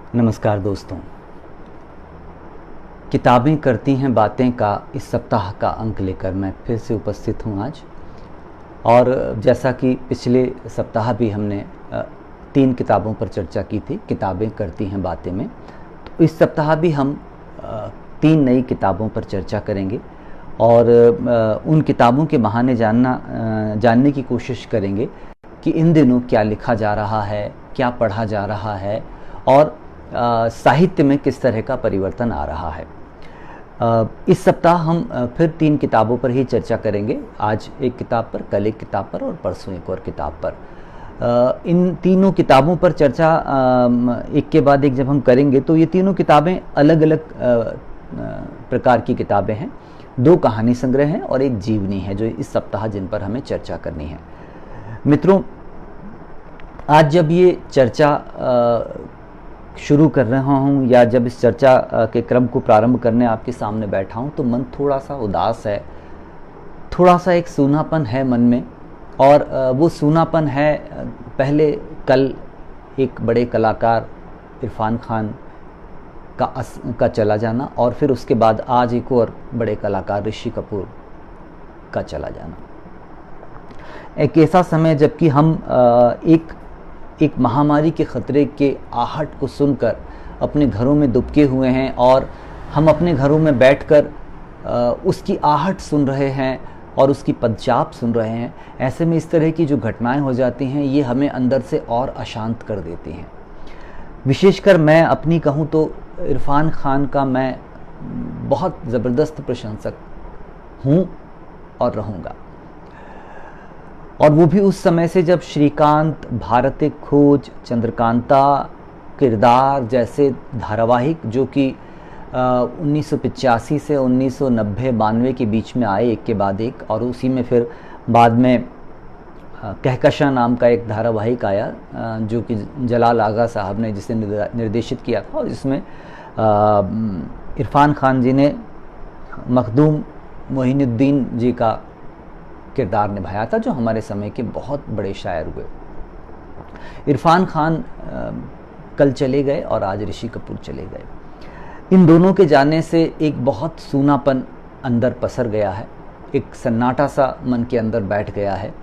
नमस्कार दोस्तों। किताबें करती हैं बातें का इस सप्ताह का अंक लेकर मैं फिर से उपस्थित हूँ आज। और जैसा कि पिछले सप्ताह भी हमने 3 किताबों पर चर्चा की थी, किताबें करती हैं बातें में, तो इस सप्ताह भी हम 3 नई किताबों पर चर्चा करेंगे और उन किताबों के बहाने जानने की कोशिश करेंगे कि इन दिनों क्या लिखा जा रहा है, क्या पढ़ा जा रहा है और साहित्य में किस तरह का परिवर्तन आ रहा है। इस सप्ताह हम फिर 3 किताबों पर ही चर्चा करेंगे। आज एक किताब पर, कल एक किताब पर और परसों एक और किताब पर। इन तीनों किताबों पर चर्चा एक के बाद एक जब हम करेंगे तो ये तीनों किताबें अलग अलग प्रकार की किताबें हैं। 2 कहानी संग्रह हैं और एक जीवनी है जो इस सप्ताह जिन पर हमें चर्चा करनी है। मित्रों, आज जब ये चर्चा शुरू कर रहा हूँ या जब इस चर्चा के क्रम को प्रारंभ करने आपके सामने बैठा हूँ तो मन थोड़ा सा उदास है, थोड़ा सा एक सूनापन है मन में। और वो सूनापन है, पहले कल एक बड़े कलाकार इरफान खान का चला जाना और फिर उसके बाद आज एक और बड़े कलाकार ऋषि कपूर का चला जाना। एक ऐसा समय जबकि हम एक महामारी के ख़तरे के आहट को सुनकर अपने घरों में दुबके हुए हैं और हम अपने घरों में बैठकर उसकी आहट सुन रहे हैं और उसकी पदचाप सुन रहे हैं। ऐसे में इस तरह की जो घटनाएं हो जाती हैं ये हमें अंदर से और अशांत कर देती हैं। विशेषकर मैं अपनी कहूँ तो इरफान खान का मैं बहुत ज़बरदस्त प्रशंसक हूँ और रहूँगा। और वो भी उस समय से जब श्रीकांत, भारत खोज, चंद्रकांता, किरदार जैसे धारावाहिक जो कि 1985 से 1990-92 के बीच में आए एक के बाद एक, और उसी में फिर बाद में कहकशां नाम का एक धारावाहिक आया जो कि जलाल आगा साहब ने जिसे निर्देशित किया था और जिसमें इरफान खान जी ने मखदूम मोइनुद्दीन जी का किरदार निभाया था, जो हमारे समय के बहुत बड़े शायर हुए। इरफान खान कल चले गए और आज ऋषि कपूर चले गए। इन दोनों के जाने से एक बहुत सूनापन अंदर पसर गया है, एक सन्नाटा सा मन के अंदर बैठ गया है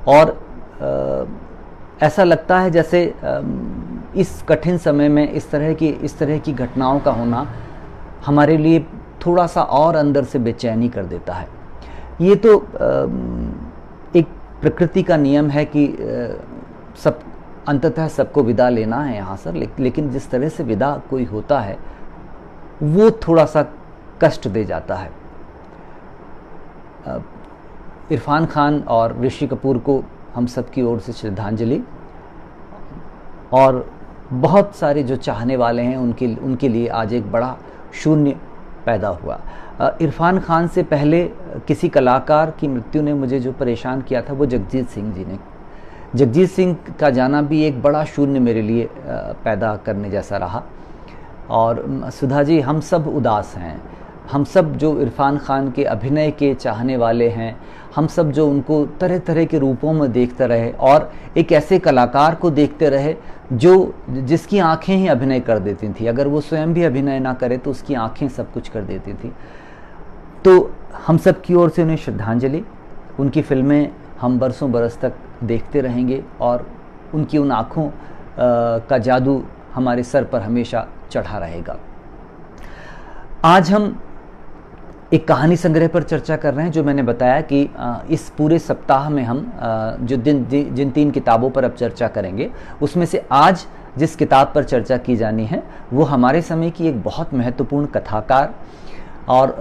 और ऐसा लगता है जैसे इस कठिन समय में इस तरह की घटनाओं का होना हमारे लिए थोड़ा सा और अंदर से बेचैनी कर देता है। ये तो एक प्रकृति का नियम है कि सब अंततः सबको विदा लेना है यहाँ से, लेकिन जिस तरह से विदा कोई होता है वो थोड़ा सा कष्ट दे जाता है। इरफान खान और ऋषि कपूर को हम सब की ओर से श्रद्धांजलि, और बहुत सारे जो चाहने वाले हैं उनके लिए आज एक बड़ा शून्य पैदा हुआ। इरफान खान से पहले किसी कलाकार की मृत्यु ने मुझे जो परेशान किया था वो जगजीत सिंह जी ने। जगजीत सिंह का जाना भी एक बड़ा शून्य मेरे लिए पैदा करने जैसा रहा। और सुधा जी, हम सब उदास हैं, हम सब जो इरफान खान के अभिनय के चाहने वाले हैं, हम सब जो उनको तरह तरह के रूपों में देखते रहे और एक ऐसे कलाकार को देखते रहे जिसकी आंखें ही अभिनय कर देती थी। अगर वो स्वयं भी अभिनय ना करे तो उसकी आंखें सब कुछ कर देती थी। तो हम सब की ओर से उन्हें श्रद्धांजलि। उनकी फिल्में हम बरसों बरस तक देखते रहेंगे और उनकी उन आँखों का जादू हमारे सर पर हमेशा चढ़ा रहेगा। आज हम एक कहानी संग्रह पर चर्चा कर रहे हैं, जो मैंने बताया कि इस पूरे सप्ताह में हम जिन 3 किताबों पर अब चर्चा करेंगे उसमें से आज जिस किताब पर चर्चा की जानी है वो हमारे समय की एक बहुत महत्वपूर्ण कथाकार और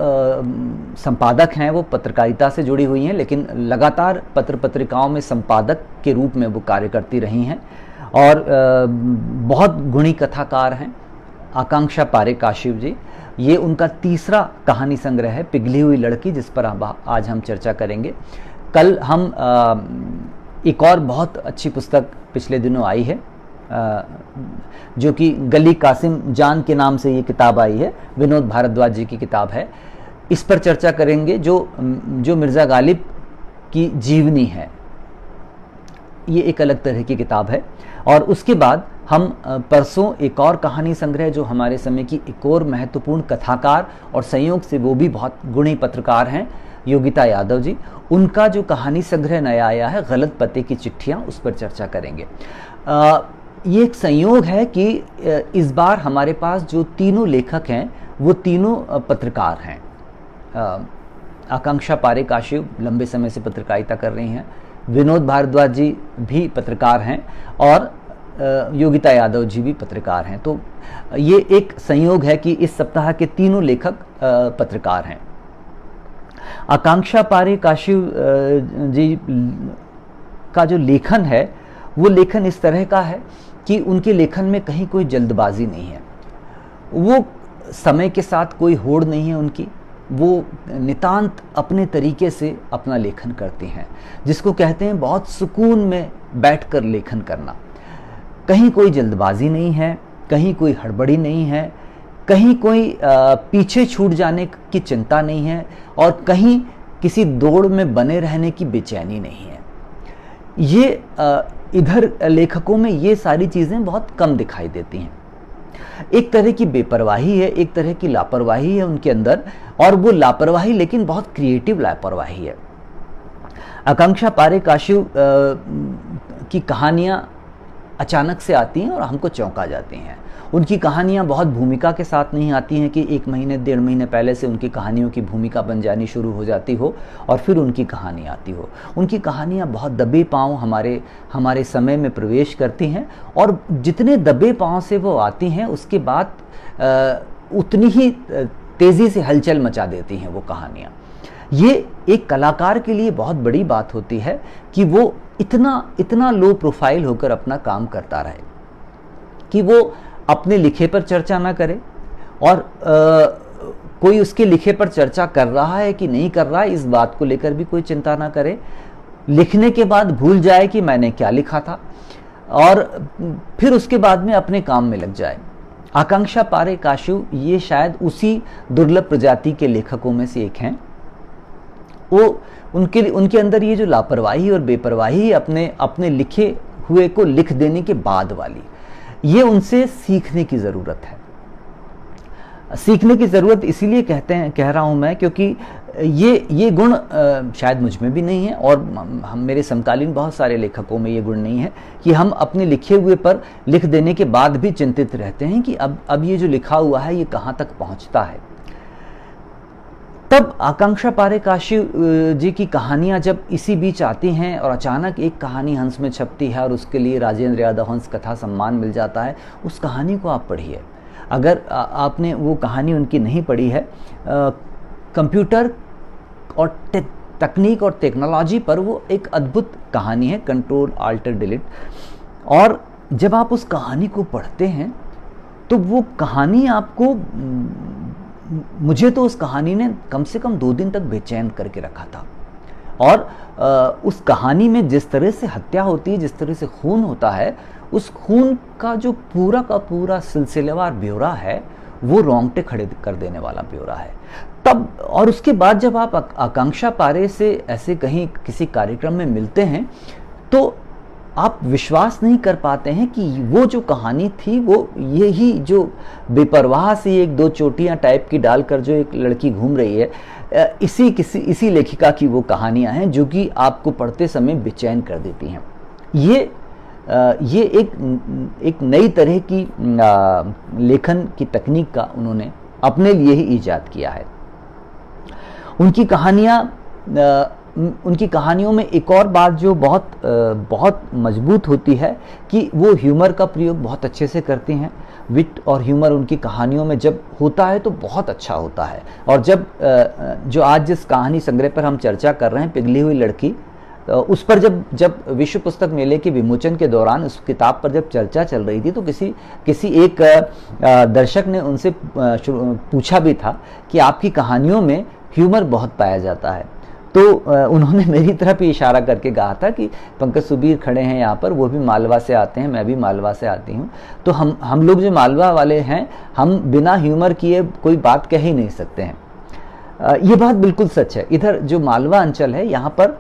संपादक हैं। वो पत्रकारिता से जुड़ी हुई हैं लेकिन लगातार पत्र पत्रिकाओं में संपादक के रूप में वो कार्य करती रही हैं और बहुत गुणी कथाकार हैं। आकांक्षा पारेख काशिव जी, ये उनका तीसरा कहानी संग्रह है पिघली हुई लड़की, जिस पर आज हम चर्चा करेंगे। कल हम एक और बहुत अच्छी पुस्तक पिछले दिनों आई है जो कि गली कासिम जान के नाम से ये किताब आई है, विनोद भारद्वाज जी की किताब है। इस पर चर्चा करेंगे जो मिर्ज़ा गालिब की जीवनी है। ये एक अलग तरह की किताब है। और उसके बाद हम परसों एक और कहानी संग्रह, जो हमारे समय की एक और महत्वपूर्ण कथाकार और संयोग से वो भी बहुत गुणी पत्रकार हैं, योगिता यादव जी, उनका जो कहानी संग्रह नया आया है गलत पते की चिट्ठियाँ, उस पर चर्चा करेंगे। ये एक संयोग है कि इस बार हमारे पास जो तीनों लेखक हैं वो तीनों पत्रकार हैं। आकांक्षा पारेख आशु लंबे समय से पत्रकारिता कर रही हैं, विनोद भारद्वाज जी भी पत्रकार हैं और योगिता यादव जी भी पत्रकार हैं। तो ये एक संयोग है कि इस सप्ताह के तीनों लेखक पत्रकार हैं। आकांक्षा पारेख आशु जी का जो लेखन है वो लेखन इस तरह का है कि उनके लेखन में कहीं कोई जल्दबाजी नहीं है, वो समय के साथ कोई होड़ नहीं है उनकी, वो नितांत अपने तरीके से अपना लेखन करती हैं, जिसको कहते हैं बहुत सुकून में बैठकर लेखन करना। कहीं कोई जल्दबाजी नहीं है, कहीं कोई हड़बड़ी नहीं है, कहीं कोई पीछे छूट जाने की चिंता नहीं है और कहीं किसी दौड़ में बने रहने की बेचैनी नहीं है। ये इधर लेखकों में ये सारी चीज़ें बहुत कम दिखाई देती हैं। एक तरह की बेपरवाही है, एक तरह की लापरवाही है उनके अंदर, और वो लापरवाही लेकिन बहुत क्रिएटिव लापरवाही है। आकांक्षा पारेख आशु की कहानियाँ अचानक से आती हैं और हमको चौंका जाती हैं। उनकी कहानियाँ बहुत भूमिका के साथ नहीं आती हैं कि 1 महीने 1.5 महीने पहले से उनकी कहानियों की भूमिका बन जानी शुरू हो जाती हो और फिर उनकी कहानी आती हो। उनकी कहानियाँ बहुत दबे पाँव हमारे समय में प्रवेश करती हैं और जितने दबे पाँव से वो आती हैं उसके बाद उतनी ही तेज़ी से हलचल मचा देती हैं वो कहानियाँ। ये एक कलाकार के लिए बहुत बड़ी बात होती है कि वो इतना लो प्रोफाइल होकर अपना काम करता रहे, कि वो अपने लिखे पर चर्चा ना करे और कोई उसके लिखे पर चर्चा कर रहा है कि नहीं कर रहा है इस बात को लेकर भी कोई चिंता ना करे, लिखने के बाद भूल जाए कि मैंने क्या लिखा था और फिर उसके बाद में अपने काम में लग जाए। आकांक्षा पारेख आशु ये शायद उसी दुर्लभ प्रजाति के लेखकों में से एक हैं। वो उनके अंदर ये जो लापरवाही और बेपरवाही अपने लिखे हुए को लिख देने के बाद वाली, ये उनसे सीखने की ज़रूरत है। सीखने की ज़रूरत इसीलिए कह रहा हूँ मैं क्योंकि ये गुण शायद मुझ में भी नहीं है और हम मेरे समकालीन बहुत सारे लेखकों में ये गुण नहीं है कि हम अपने लिखे हुए पर लिख देने के बाद भी चिंतित रहते हैं कि अब ये जो लिखा हुआ है ये कहाँ तक पहुँचता है। तब आकांक्षा पारेख आशु जी की कहानियाँ जब इसी बीच आती हैं और अचानक एक कहानी हंस में छपती है और उसके लिए राजेंद्र यादव हंस कथा सम्मान मिल जाता है, उस कहानी को आप पढ़िए। अगर आपने वो कहानी उनकी नहीं पढ़ी है, कंप्यूटर और तकनीक और टेक्नोलॉजी पर वो एक अद्भुत कहानी है, कंट्रोल आल्टर डिलीट। और जब आप उस कहानी को पढ़ते हैं तो वो कहानी आपको, मुझे तो उस कहानी ने कम से कम 2 दिन तक बेचैन करके रखा था। और उस कहानी में जिस तरह से हत्या होती है, जिस तरह से खून होता है, उस खून का जो पूरा का पूरा सिलसिलेवार ब्यौरा है वो रोंगटे खड़े कर देने वाला ब्यौरा है। तब और उसके बाद जब आप आकांक्षा पारेख से ऐसे कहीं किसी कार्यक्रम में मिलते हैं तो आप विश्वास नहीं कर पाते हैं कि वो जो कहानी थी वो यही जो बेपरवाह सी 1-2 चोटियाँ टाइप की डालकर जो एक लड़की घूम रही है, इसी लेखिका की वो कहानियाँ हैं जो कि आपको पढ़ते समय बेचैन कर देती हैं। ये एक नई तरह की लेखन की तकनीक का उन्होंने अपने लिए ही ईजाद किया है। उनकी कहानियों में एक और बात जो बहुत मजबूत होती है कि वो ह्यूमर का प्रयोग बहुत अच्छे से करती हैं। विट और ह्यूमर उनकी कहानियों में जब होता है तो बहुत अच्छा होता है। और जब जो आज जिस कहानी संग्रह पर हम चर्चा कर रहे हैं, पिघली हुई लड़की, उस पर जब विश्व पुस्तक मेले के विमोचन के दौरान उस किताब पर जब चर्चा चल रही थी तो किसी एक दर्शक ने उनसे पूछा भी था कि आपकी कहानियों में ह्यूमर बहुत पाया जाता है। तो उन्होंने मेरी तरफ ही इशारा करके कहा था कि पंकज सुबीर खड़े हैं यहाँ पर, वो भी मालवा से आते हैं, मैं भी मालवा से आती हूँ, तो हम लोग जो मालवा वाले हैं हम बिना ह्यूमर किए कोई बात कह ही नहीं सकते हैं। ये बात बिल्कुल सच है। इधर जो मालवा अंचल है यहाँ पर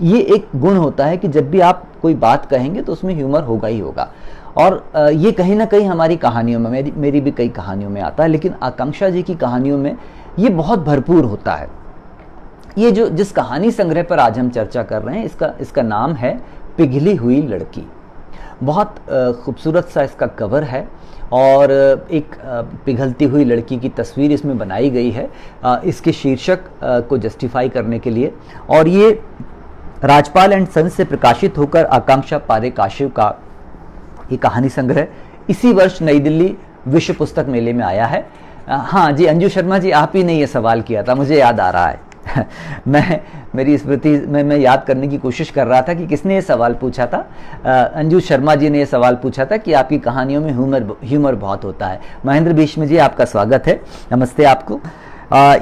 ये एक गुण होता है कि जब भी आप कोई बात कहेंगे तो उसमें ह्यूमर होगा ही होगा। और ये कहीं ना कहीं हमारी कहानियों में, मेरी भी कई कहानियों में आता है, लेकिन आकांक्षा जी की कहानियों में ये बहुत भरपूर होता है। ये जो जिस कहानी संग्रह पर आज हम चर्चा कर रहे हैं, इसका नाम है पिघली हुई लड़की। बहुत खूबसूरत सा इसका कवर है और एक पिघलती हुई लड़की की तस्वीर इसमें बनाई गई है इसके शीर्षक को जस्टिफाई करने के लिए। और ये राजपाल एंड सन्स से प्रकाशित होकर आकांक्षा पारेख का ये कहानी संग्रह इसी वर्ष नई दिल्ली विश्व पुस्तक मेले में आया है। हाँ जी, अंजू शर्मा जी, आप ही ने ये सवाल किया था, मुझे याद आ रहा है। मेरी स्मृति में मैं याद करने की कोशिश कर रहा था कि किसने ये सवाल पूछा था। अंजू शर्मा जी ने ये सवाल पूछा था कि आपकी कहानियों में ह्यूमर बहुत होता है। महेंद्र भीष्म जी, आपका स्वागत है, नमस्ते आपको।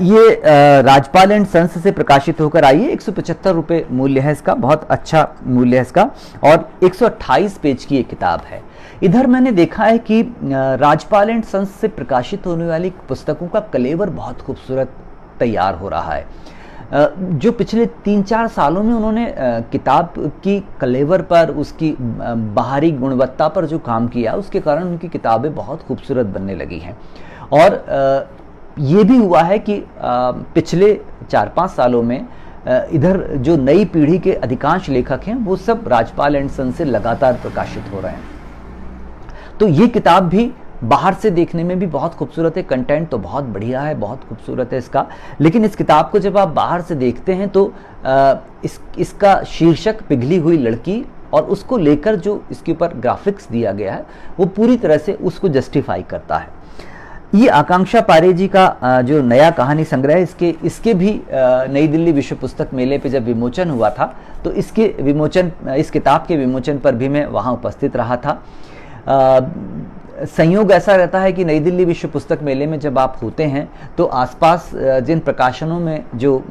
ये राजपाल एंड सन्स से प्रकाशित होकर आई है। 175 रुपये मूल्य है इसका, बहुत अच्छा मूल्य है इसका, और 128 पेज की ये किताब है। इधर मैंने देखा है कि राजपाल एंड सन्स से प्रकाशित होने वाली पुस्तकों का कलेवर बहुत खूबसूरत तैयार हो रहा है। जो पिछले 3-4 सालों में उन्होंने किताब की कलेवर पर, उसकी बाहरी गुणवत्ता पर जो काम किया, उसके कारण उनकी किताबें बहुत खूबसूरत बनने लगी हैं। और ये भी हुआ है कि पिछले 4-5 सालों में इधर जो नई पीढ़ी के अधिकांश लेखक हैं वो सब राजपाल एंड सन्स से लगातार प्रकाशित हो रहे हैं। तो ये किताब भी बाहर से देखने में भी बहुत खूबसूरत है, कंटेंट तो बहुत बढ़िया है, बहुत खूबसूरत है इसका। लेकिन इस किताब को जब आप बाहर से देखते हैं तो इसका शीर्षक पिघली हुई लड़की, और उसको लेकर जो इसके ऊपर ग्राफिक्स दिया गया है वो पूरी तरह से उसको जस्टिफाई करता है। ये आकांक्षा पारेख जी का जो नया कहानी संग्रह है, इसके भी नई दिल्ली विश्व पुस्तक मेले पे जब विमोचन हुआ था तो इस किताब के विमोचन पर भी मैं वहाँ उपस्थित रहा था। संयोग ऐसा रहता है कि नई दिल्ली विश्व पुस्तक मेले में जब आप होते हैं तो आसपास जिन प्रकाशनों में जो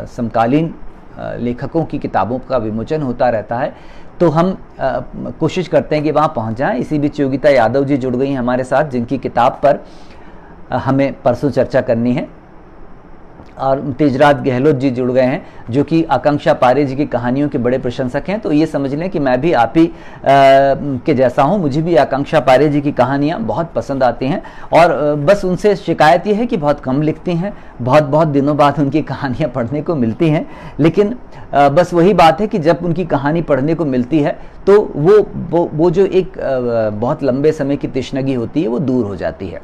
समकालीन लेखकों की किताबों का विमोचन होता रहता है, तो हम कोशिश करते हैं कि वहाँ पहुँच जाएं। इसी बीच योगिता यादव जी जुड़ गई हैं हमारे साथ, जिनकी किताब पर हमें परसों चर्चा करनी है, और तेजराज गहलोत जी जुड़ गए हैं जो कि आकांक्षा पारेख जी की कहानियों के बड़े प्रशंसक हैं। तो ये समझ लें कि मैं भी आप ही के जैसा हूँ, मुझे भी आकांक्षा पारेख जी की कहानियाँ बहुत पसंद आती हैं। और बस उनसे शिकायत ये है कि बहुत कम लिखती हैं, बहुत दिनों बाद उनकी कहानियाँ पढ़ने को मिलती हैं। लेकिन बस वही बात है कि जब उनकी कहानी पढ़ने को मिलती है तो वो जो एक बहुत लंबे समय की तृष्णगी होती है वो दूर हो जाती है।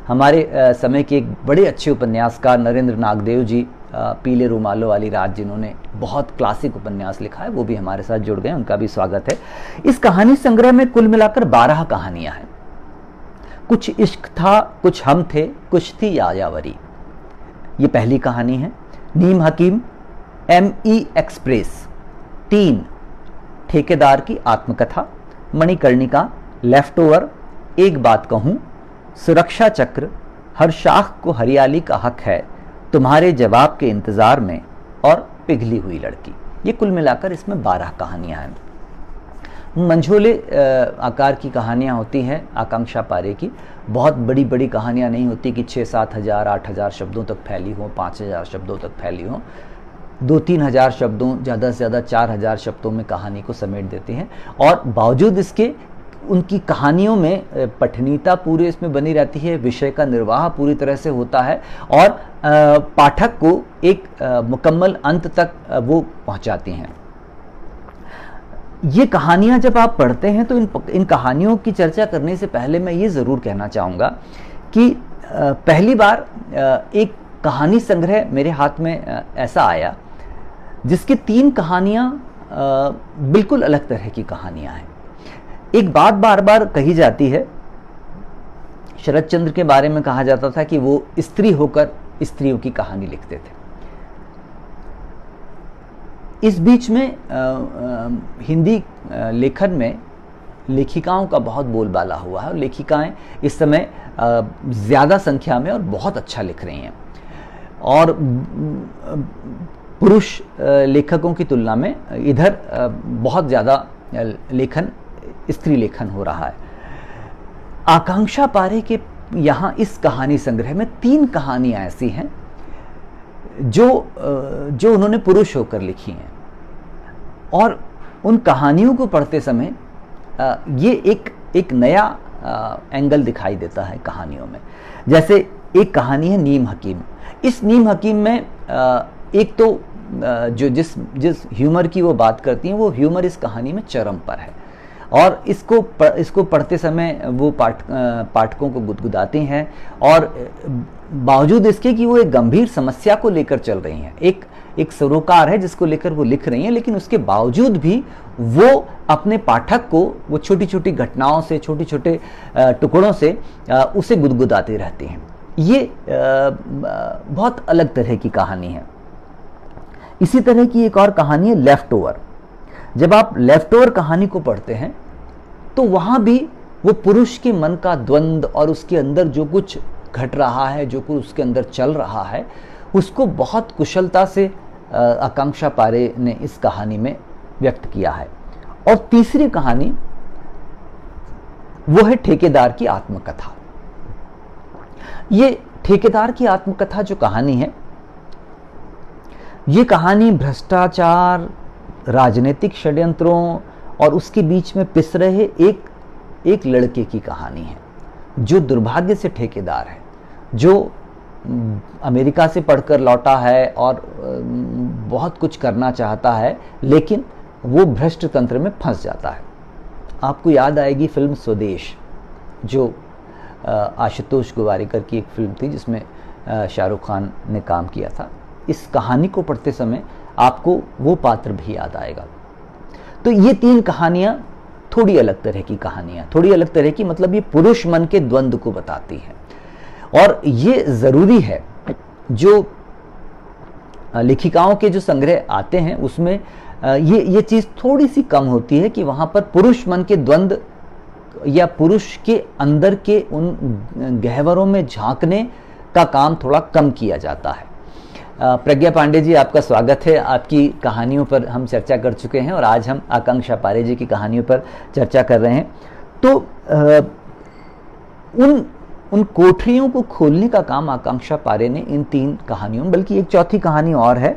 हमारे समय के एक बड़े अच्छे उपन्यासकार नरेंद्र नागदेव जी, पीले रुमालों वाली रात, जिन्होंने बहुत क्लासिक उपन्यास लिखा है, वो भी हमारे साथ जुड़ गए, उनका भी स्वागत है। इस कहानी संग्रह में कुल मिलाकर 12 कहानियां हैं। कुछ इश्क था, कुछ हम थे, कुछ थी यायावरी, ये पहली कहानी है। नीम हकीम, ME एक्सप्रेस, 3 ठेकेदार की आत्मकथा, मणिकर्णिका, लेफ्ट ओवर, एक बात कहूं, सुरक्षा चक्र, हर शाख को हरियाली का हक है, तुम्हारे जवाब के इंतजार में, और पिघली हुई लड़की। ये कुल मिलाकर इसमें 12 कहानियां हैं। मंझोले आकार की कहानियां होती हैं आकांक्षा पारेख की। बहुत बड़ी बड़ी कहानियां नहीं होती कि 6-7 हज़ार 8 हज़ार शब्दों तक फैली हों, 5 हज़ार शब्दों तक फैली हों। 2-3 हज़ार शब्दों, ज़्यादा से ज़्यादा 4 हज़ार शब्दों में कहानी को समेट देती हैं। और बावजूद इसके उनकी कहानियों में पठनीयता पूरे इसमें बनी रहती है, विषय का निर्वाह पूरी तरह से होता है, और पाठक को एक मुकम्मल अंत तक वो पहुंचाती हैं। ये कहानियां जब आप पढ़ते हैं तो इन कहानियों की चर्चा करने से पहले मैं ये ज़रूर कहना चाहूँगा कि पहली बार एक कहानी संग्रह मेरे हाथ में ऐसा आया जिसकी 3 कहानियाँ बिल्कुल अलग तरह की कहानियाँ हैं। एक बात बार बार कही जाती है, शरद चंद्र के बारे में कहा जाता था कि वो स्त्री होकर स्त्रियों की कहानी लिखते थे। इस बीच में हिंदी लेखन में लेखिकाओं का बहुत बोलबाला हुआ है, और लेखिकाएं इस समय ज़्यादा संख्या में और बहुत अच्छा लिख रही हैं, और पुरुष लेखकों की तुलना में इधर बहुत ज़्यादा लेखन स्त्री लेखन हो रहा है। आकांक्षा पारेख के यहाँ इस कहानी संग्रह में 3 कहानियाँ ऐसी हैं जो उन्होंने पुरुष होकर लिखी हैं, और उन कहानियों को पढ़ते समय ये एक नया एंगल दिखाई देता है कहानियों में। जैसे एक कहानी है नीम हकीम। इस नीम हकीम में एक तो जो जिस ह्यूमर की वो बात करती हैं, वो ह्यूमर इस कहानी में चरम पर है और इसको पढ़ते समय वो पाठकों को गुदगुदाती हैं और बावजूद इसके कि वो एक गंभीर समस्या को लेकर चल रही हैं, एक सरोकार है जिसको लेकर वो लिख रही हैं, लेकिन उसके बावजूद भी वो अपने पाठक को वो छोटी छोटी घटनाओं से, छोटे छोटे टुकड़ों से उसे गुदगुदाती रहती हैं। ये बहुत अलग तरह की कहानी है। इसी तरह की एक और कहानी है लेफ्ट ओवर। जब आप लेफ्ट ओवर कहानी को पढ़ते हैं तो वहां भी वो पुरुष के मन का द्वंद्व और उसके अंदर जो कुछ घट रहा है, जो कुछ उसके अंदर चल रहा है, उसको बहुत कुशलता से आकांक्षा पारे ने इस कहानी में व्यक्त किया है। और तीसरी कहानी वो है ठेकेदार की आत्मकथा। ये ठेकेदार की आत्मकथा जो कहानी है, ये कहानी भ्रष्टाचार, राजनीतिक षड्यंत्रों और उसके बीच में पिस रहे एक लड़के की कहानी है जो दुर्भाग्य से ठेकेदार है, जो अमेरिका से पढ़कर लौटा है और बहुत कुछ करना चाहता है, लेकिन वो भ्रष्ट तंत्र में फंस जाता है। आपको याद आएगी फिल्म स्वदेश, जो आशुतोष गोवारिकर की एक फिल्म थी जिसमें शाहरुख खान ने काम किया था। इस कहानी को पढ़ते समय आपको वो पात्र भी याद आएगा। तो ये तीन कहानियां थोड़ी अलग तरह की कहानियां, थोड़ी अलग तरह की, मतलब ये पुरुष मन के द्वंद्व को बताती हैं। और ये जरूरी है, जो लेखिकाओं के जो संग्रह आते हैं उसमें ये चीज थोड़ी सी कम होती है कि वहां पर पुरुष मन के द्वंद्व या पुरुष के अंदर के उन गहवरों में झांकने का काम थोड़ा कम किया जाता है। प्रज्ञा पांडे जी, आपका स्वागत है। आपकी कहानियों पर हम चर्चा कर चुके हैं और आज हम आकांक्षा पारे जी की कहानियों पर चर्चा कर रहे हैं। तो उन कोठरियों को खोलने का काम आकांक्षा पारे ने इन तीन कहानियों में, बल्कि एक चौथी कहानी और है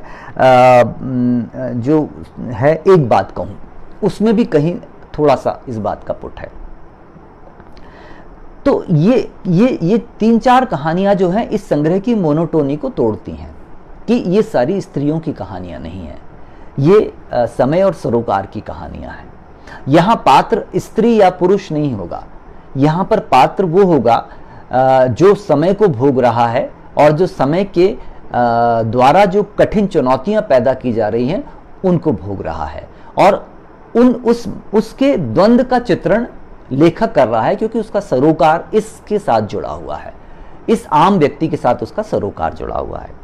जो है एक बात कहूं, उसमें भी कहीं थोड़ा सा इस बात का पुट है। तो ये तीन चार कहानियां जो हैं इस संग्रह की मोनोटोनी को तोड़ती हैं कि ये सारी स्त्रियों की कहानियां नहीं हैं, ये समय और सरोकार की कहानियां हैं। यहां पात्र स्त्री या पुरुष नहीं होगा, यहां पर पात्र वो होगा जो समय को भोग रहा है और जो समय के द्वारा जो कठिन चुनौतियां पैदा की जा रही हैं उनको भोग रहा है, और उसके द्वंद्व का चित्रण लेखक कर रहा है, क्योंकि उसका सरोकार इसके साथ जुड़ा हुआ है, इस आम व्यक्ति के साथ उसका सरोकार जुड़ा हुआ है।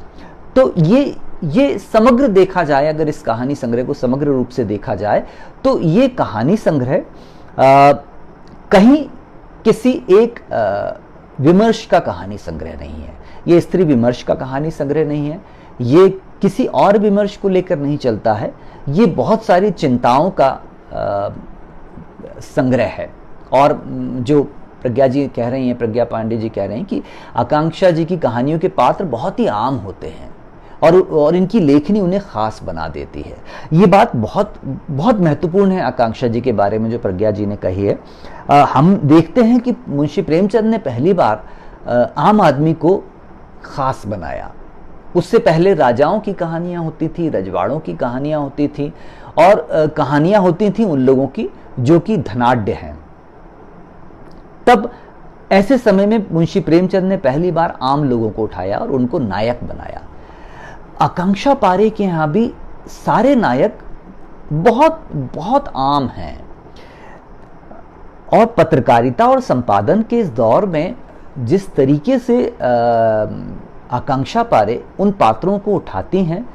तो ये समग्र देखा जाए, अगर इस कहानी संग्रह को समग्र रूप से देखा जाए, तो ये कहानी संग्रह कहीं किसी एक विमर्श का कहानी संग्रह नहीं है, ये स्त्री विमर्श का कहानी संग्रह नहीं है, ये किसी और विमर्श को लेकर नहीं चलता है, ये बहुत सारी चिंताओं का संग्रह है। और जो प्रज्ञा जी कह रही हैं, प्रज्ञा पांडे जी कह रहे हैं कि आकांक्षा जी की कहानियों के पात्र बहुत ही आम होते हैं और इनकी लेखनी उन्हें खास बना देती है। ये बात बहुत बहुत महत्वपूर्ण है आकांक्षा जी के बारे में जो प्रज्ञा जी ने कही है। हम देखते हैं कि मुंशी प्रेमचंद ने पहली बार आम आदमी को खास बनाया। उससे पहले राजाओं की कहानियां होती थी, रजवाड़ों की कहानियां होती थी, और कहानियां होती थी उन लोगों की जो कि धनाढ्य हैं। तब ऐसे समय में मुंशी प्रेमचंद ने पहली बार आम लोगों को उठाया और उनको नायक बनाया। आकांक्षा पारे के यहाँ भी सारे नायक बहुत बहुत आम हैं, और पत्रकारिता और संपादन के इस दौर में जिस तरीके से आकांक्षा पारे उन पात्रों को उठाती हैं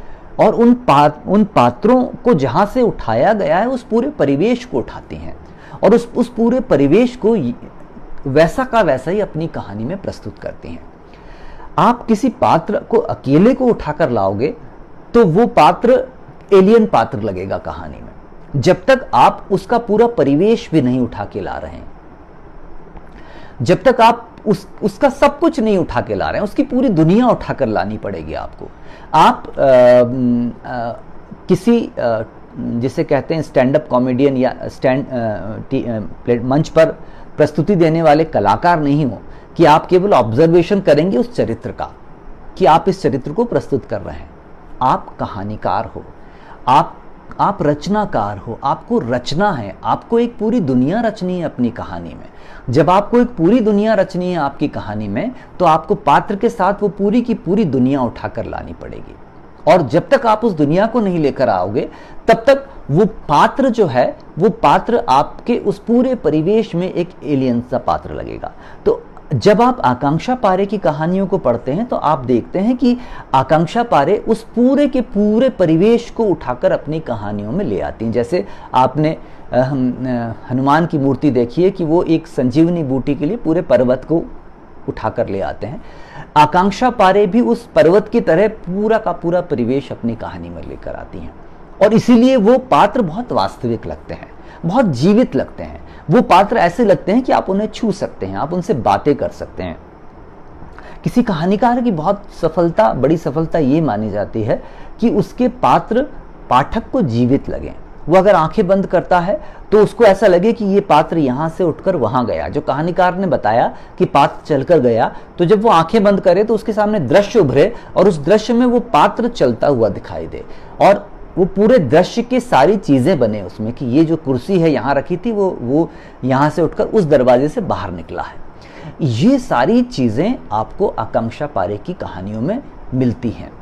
और उन पात्रों को जहां से उठाया गया है उस पूरे परिवेश को उठाती हैं और उस पूरे परिवेश को वैसा का वैसा ही अपनी कहानी में प्रस्तुत करती हैं। आप किसी पात्र को अकेले को उठाकर लाओगे तो वो पात्र एलियन पात्र लगेगा कहानी में, जब तक आप उसका पूरा परिवेश भी नहीं उठा के ला रहे हैं, जब तक आप उसका सब कुछ नहीं उठा के ला रहे हैं, उसकी पूरी दुनिया उठाकर लानी पड़ेगी आपको। आप किसी जिसे कहते हैं स्टैंड अप कॉमेडियन या मंच पर प्रस्तुति देने वाले कलाकार नहीं हो कि आप केवल ऑब्जर्वेशन करेंगे उस चरित्र का कि आप इस चरित्र को प्रस्तुत कर रहे हैं। आप कहानीकार हो, आप रचनाकार हो, आपको रचना है, आपको एक पूरी दुनिया रचनी है अपनी कहानी में। जब आपको एक पूरी दुनिया रचनी है आपकी कहानी में, तो आपको पात्र के साथ वो पूरी की पूरी दुनिया उठाकर लानी पड़ेगी। और जब तक आप उस दुनिया को नहीं लेकर आओगे, तब तक वो पात्र जो है, वो पात्र आपके उस पूरे परिवेश में एक एलियन सा पात्र लगेगा। तो जब आप आकांक्षा पारे की कहानियों को पढ़ते हैं तो आप देखते हैं कि आकांक्षा पारे उस पूरे के पूरे परिवेश को उठाकर अपनी कहानियों में ले आती हैं। जैसे आपने हनुमान की मूर्ति देखी है कि वो एक संजीवनी बूटी के लिए पूरे पर्वत को उठाकर ले आते हैं। आकांक्षा पारे भी उस पर्वत की तरह पूरा का पूरा परिवेश अपनी कहानी में लेकर आती हैं, और इसीलिए वो पात्र बहुत वास्तविक लगते हैं, बहुत जीवित लगते हैं। वो पात्र ऐसे लगते हैं कि आप उन्हें छू सकते हैं, आप उनसे बातें कर सकते हैं। किसी कहानीकार की बहुत सफलता, बड़ी सफलता ये मानी जाती है कि उसके पात्र पाठक को जीवित लगें। वो अगर आंखें बंद करता है तो उसको ऐसा लगे कि ये पात्र यहाँ से उठकर वहां गया। जो कहानीकार ने बताया कि पात्र चलकर गया, तो जब वो आंखें बंद करे तो उसके सामने दृश्य उभरे और उस दृश्य में वो पात्र चलता हुआ दिखाई दे, और वो पूरे दृश्य की सारी चीजें बने उसमें कि ये जो कुर्सी है यहाँ रखी थी, वो यहाँ से उठकर उस दरवाजे से बाहर निकला है। ये सारी चीजें आपको आकांक्षा पारे की कहानियों में मिलती हैं।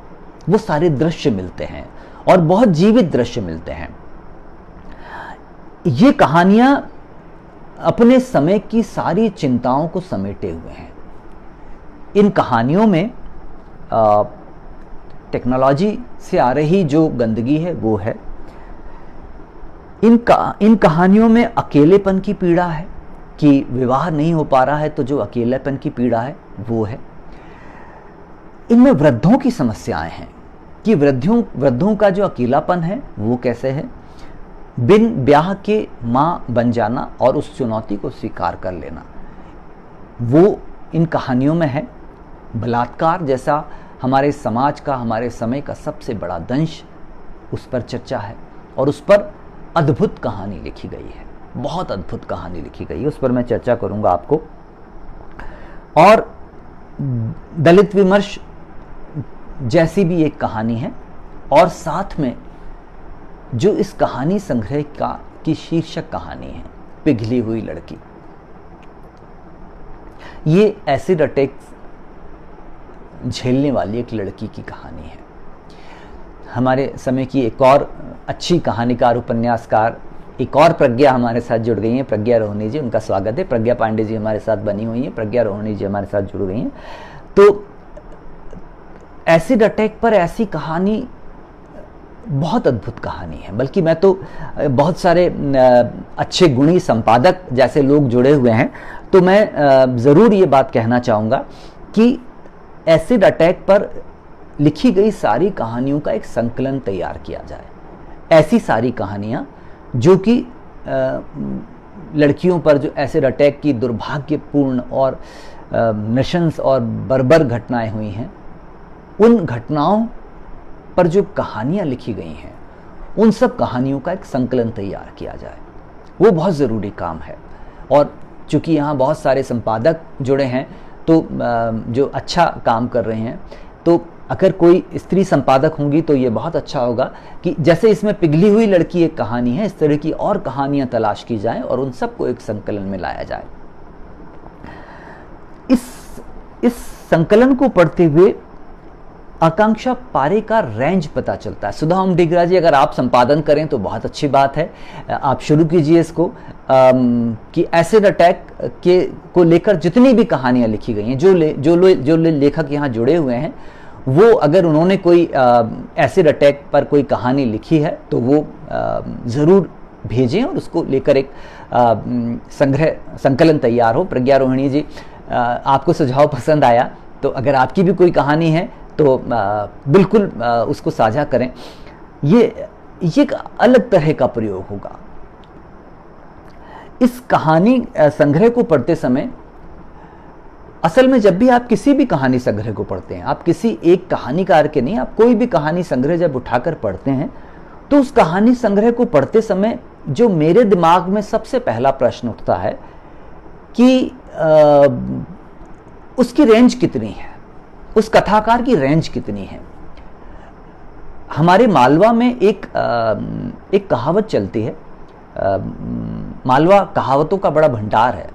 वो सारे दृश्य मिलते हैं और बहुत जीवित दृश्य मिलते हैं। ये कहानियां अपने समय की सारी चिंताओं को समेटे हुए हैं। इन कहानियों में टेक्नोलॉजी से आ रही जो गंदगी है वो है। इन कहानियों में अकेलेपन की पीड़ा है कि विवाह नहीं हो पा रहा है, तो जो अकेलेपन की पीड़ा है वो है। इनमें वृद्धों की समस्याएं हैं कि वृद्धों का जो अकेलापन है वो कैसे है। बिन ब्याह के माँ बन जाना और उस चुनौती को स्वीकार कर लेना, वो इन कहानियों में है। बलात्कार जैसा हमारे समाज का, हमारे समय का सबसे बड़ा दंश, उस पर चर्चा है और उस पर अद्भुत कहानी लिखी गई है, बहुत अद्भुत कहानी लिखी गई है, उस पर मैं चर्चा करूंगा आपको। और दलित विमर्श जैसी भी एक कहानी है, और साथ में जो इस कहानी संग्रह की शीर्षक कहानी है, पिघली हुई लड़की। ये एसिड अटैक झेलने वाली एक लड़की की कहानी है। हमारे समय की एक और अच्छी कहानीकार, उपन्यासकार, एक और प्रज्ञा हमारे साथ जुड़ गई हैं, प्रज्ञा रोहिणी जी, उनका स्वागत है। प्रज्ञा पांडे जी हमारे साथ बनी हुई हैं, प्रज्ञा रोहिणी जी हमारे साथ जुड़ गई हैं। तो एसिड अटैक पर ऐसी कहानी बहुत अद्भुत कहानी है। बल्कि मैं तो बहुत सारे अच्छे गुणी संपादक जैसे लोग जुड़े हुए हैं, तो मैं ज़रूर ये बात कहना चाहूँगा कि एसिड अटैक पर लिखी गई सारी कहानियों का एक संकलन तैयार किया जाए। ऐसी सारी कहानियाँ जो कि लड़कियों पर जो एसिड अटैक की दुर्भाग्यपूर्ण और नृशंस और बर्बर घटनाएं हुई हैं, उन घटनाओं पर जो कहानियाँ लिखी गई हैं, उन सब कहानियों का एक संकलन तैयार किया जाए। वो बहुत ज़रूरी काम है। और चूँकि यहाँ बहुत सारे संपादक जुड़े हैं, तो जो अच्छा काम कर रहे हैं, तो अगर कोई स्त्री संपादक होंगी तो ये बहुत अच्छा होगा कि जैसे इसमें पिघली हुई लड़की एक कहानी है, इस तरह की और कहानियाँ तलाश की जाएं और उन सबको एक संकलन में लाया जाए। इस संकलन को पढ़ते हुए आकांक्षा पारे का रेंज पता चलता है। सुधा ओमडिग्रा जी, अगर आप संपादन करें तो बहुत अच्छी बात है, आप शुरू कीजिए इसको कि एसिड अटैक को लेकर जितनी भी कहानियां लिखी गई हैं, जो लेखक यहाँ जुड़े हुए हैं, वो अगर उन्होंने कोई एसिड अटैक पर कोई कहानी लिखी है तो वो ज़रूर भेजें और उसको लेकर एक संकलन तैयार हो। प्रज्ञा रोहिणी जी, आपको सुझाव पसंद आया, तो अगर आपकी भी कोई कहानी है तो बिल्कुल उसको साझा करें। ये एक अलग तरह का प्रयोग होगा। इस कहानी संग्रह को पढ़ते समय, असल में जब भी आप किसी भी कहानी संग्रह को पढ़ते हैं, आप किसी एक कहानीकार के नहीं, आप कोई भी कहानी संग्रह जब उठाकर पढ़ते हैं, तो उस कहानी संग्रह को पढ़ते समय जो मेरे दिमाग में सबसे पहला प्रश्न उठता है कि उसकी रेंज कितनी है, उस कथाकार की रेंज कितनी है। हमारे मालवा में एक कहावत चलती है, मालवा कहावतों का बड़ा भंडार है,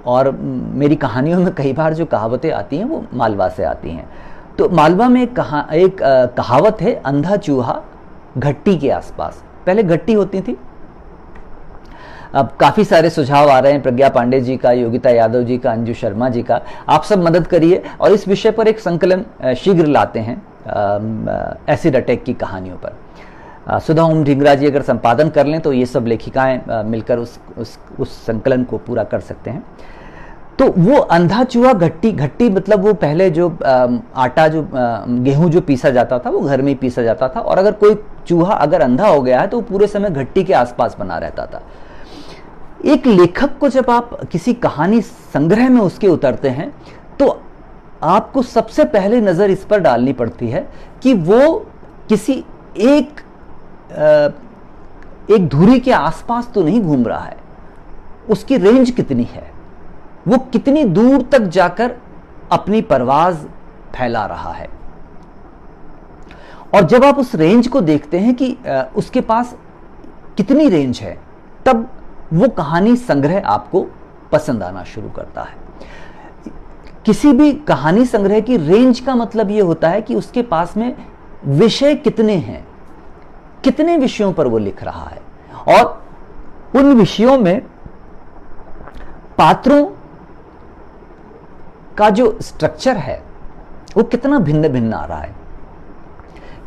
और मेरी कहानियों में कई बार जो कहावतें आती हैं वो मालवा से आती हैं। तो मालवा में एक कहावत है, अंधा चूहा घट्टी के आसपास। पहले घट्टी होती थी, अब काफ़ी सारे सुझाव आ रहे हैं, प्रज्ञा पांडे जी का, योगिता यादव जी का, अंजू शर्मा जी का। आप सब मदद करिए और इस विषय पर एक संकलन शीघ्र लाते हैं एसिड अटैक की कहानियों पर। सुधा ओम ढिंगरा जी अगर संपादन कर लें तो ये सब लेखिकाएं मिलकर उस संकलन को पूरा कर सकते हैं। तो वो अंधा चूहा घट्टी मतलब वो पहले जो आटा, जो गेहूं जो पीसा जाता था वो घर में ही पीसा जाता था, और अगर कोई चूहा अगर अंधा हो गया है तो वो पूरे समय घट्टी के आसपास बना रहता था। एक लेखक को जब आप किसी कहानी संग्रह में उसके उतरते हैं तो आपको सबसे पहले नजर इस पर डालनी पड़ती है कि वो किसी एक धुरी के आसपास तो नहीं घूम रहा है, उसकी रेंज कितनी है, वो कितनी दूर तक जाकर अपनी परवाज फैला रहा है। और जब आप उस रेंज को देखते हैं कि उसके पास कितनी रेंज है, तब वो कहानी संग्रह आपको पसंद आना शुरू करता है। किसी भी कहानी संग्रह की रेंज का मतलब ये होता है कि उसके पास में विषय कितने हैं, कितने विषयों पर वो लिख रहा है, और उन विषयों में पात्रों का जो स्ट्रक्चर है वो कितना भिन्न भिन्न आ रहा है।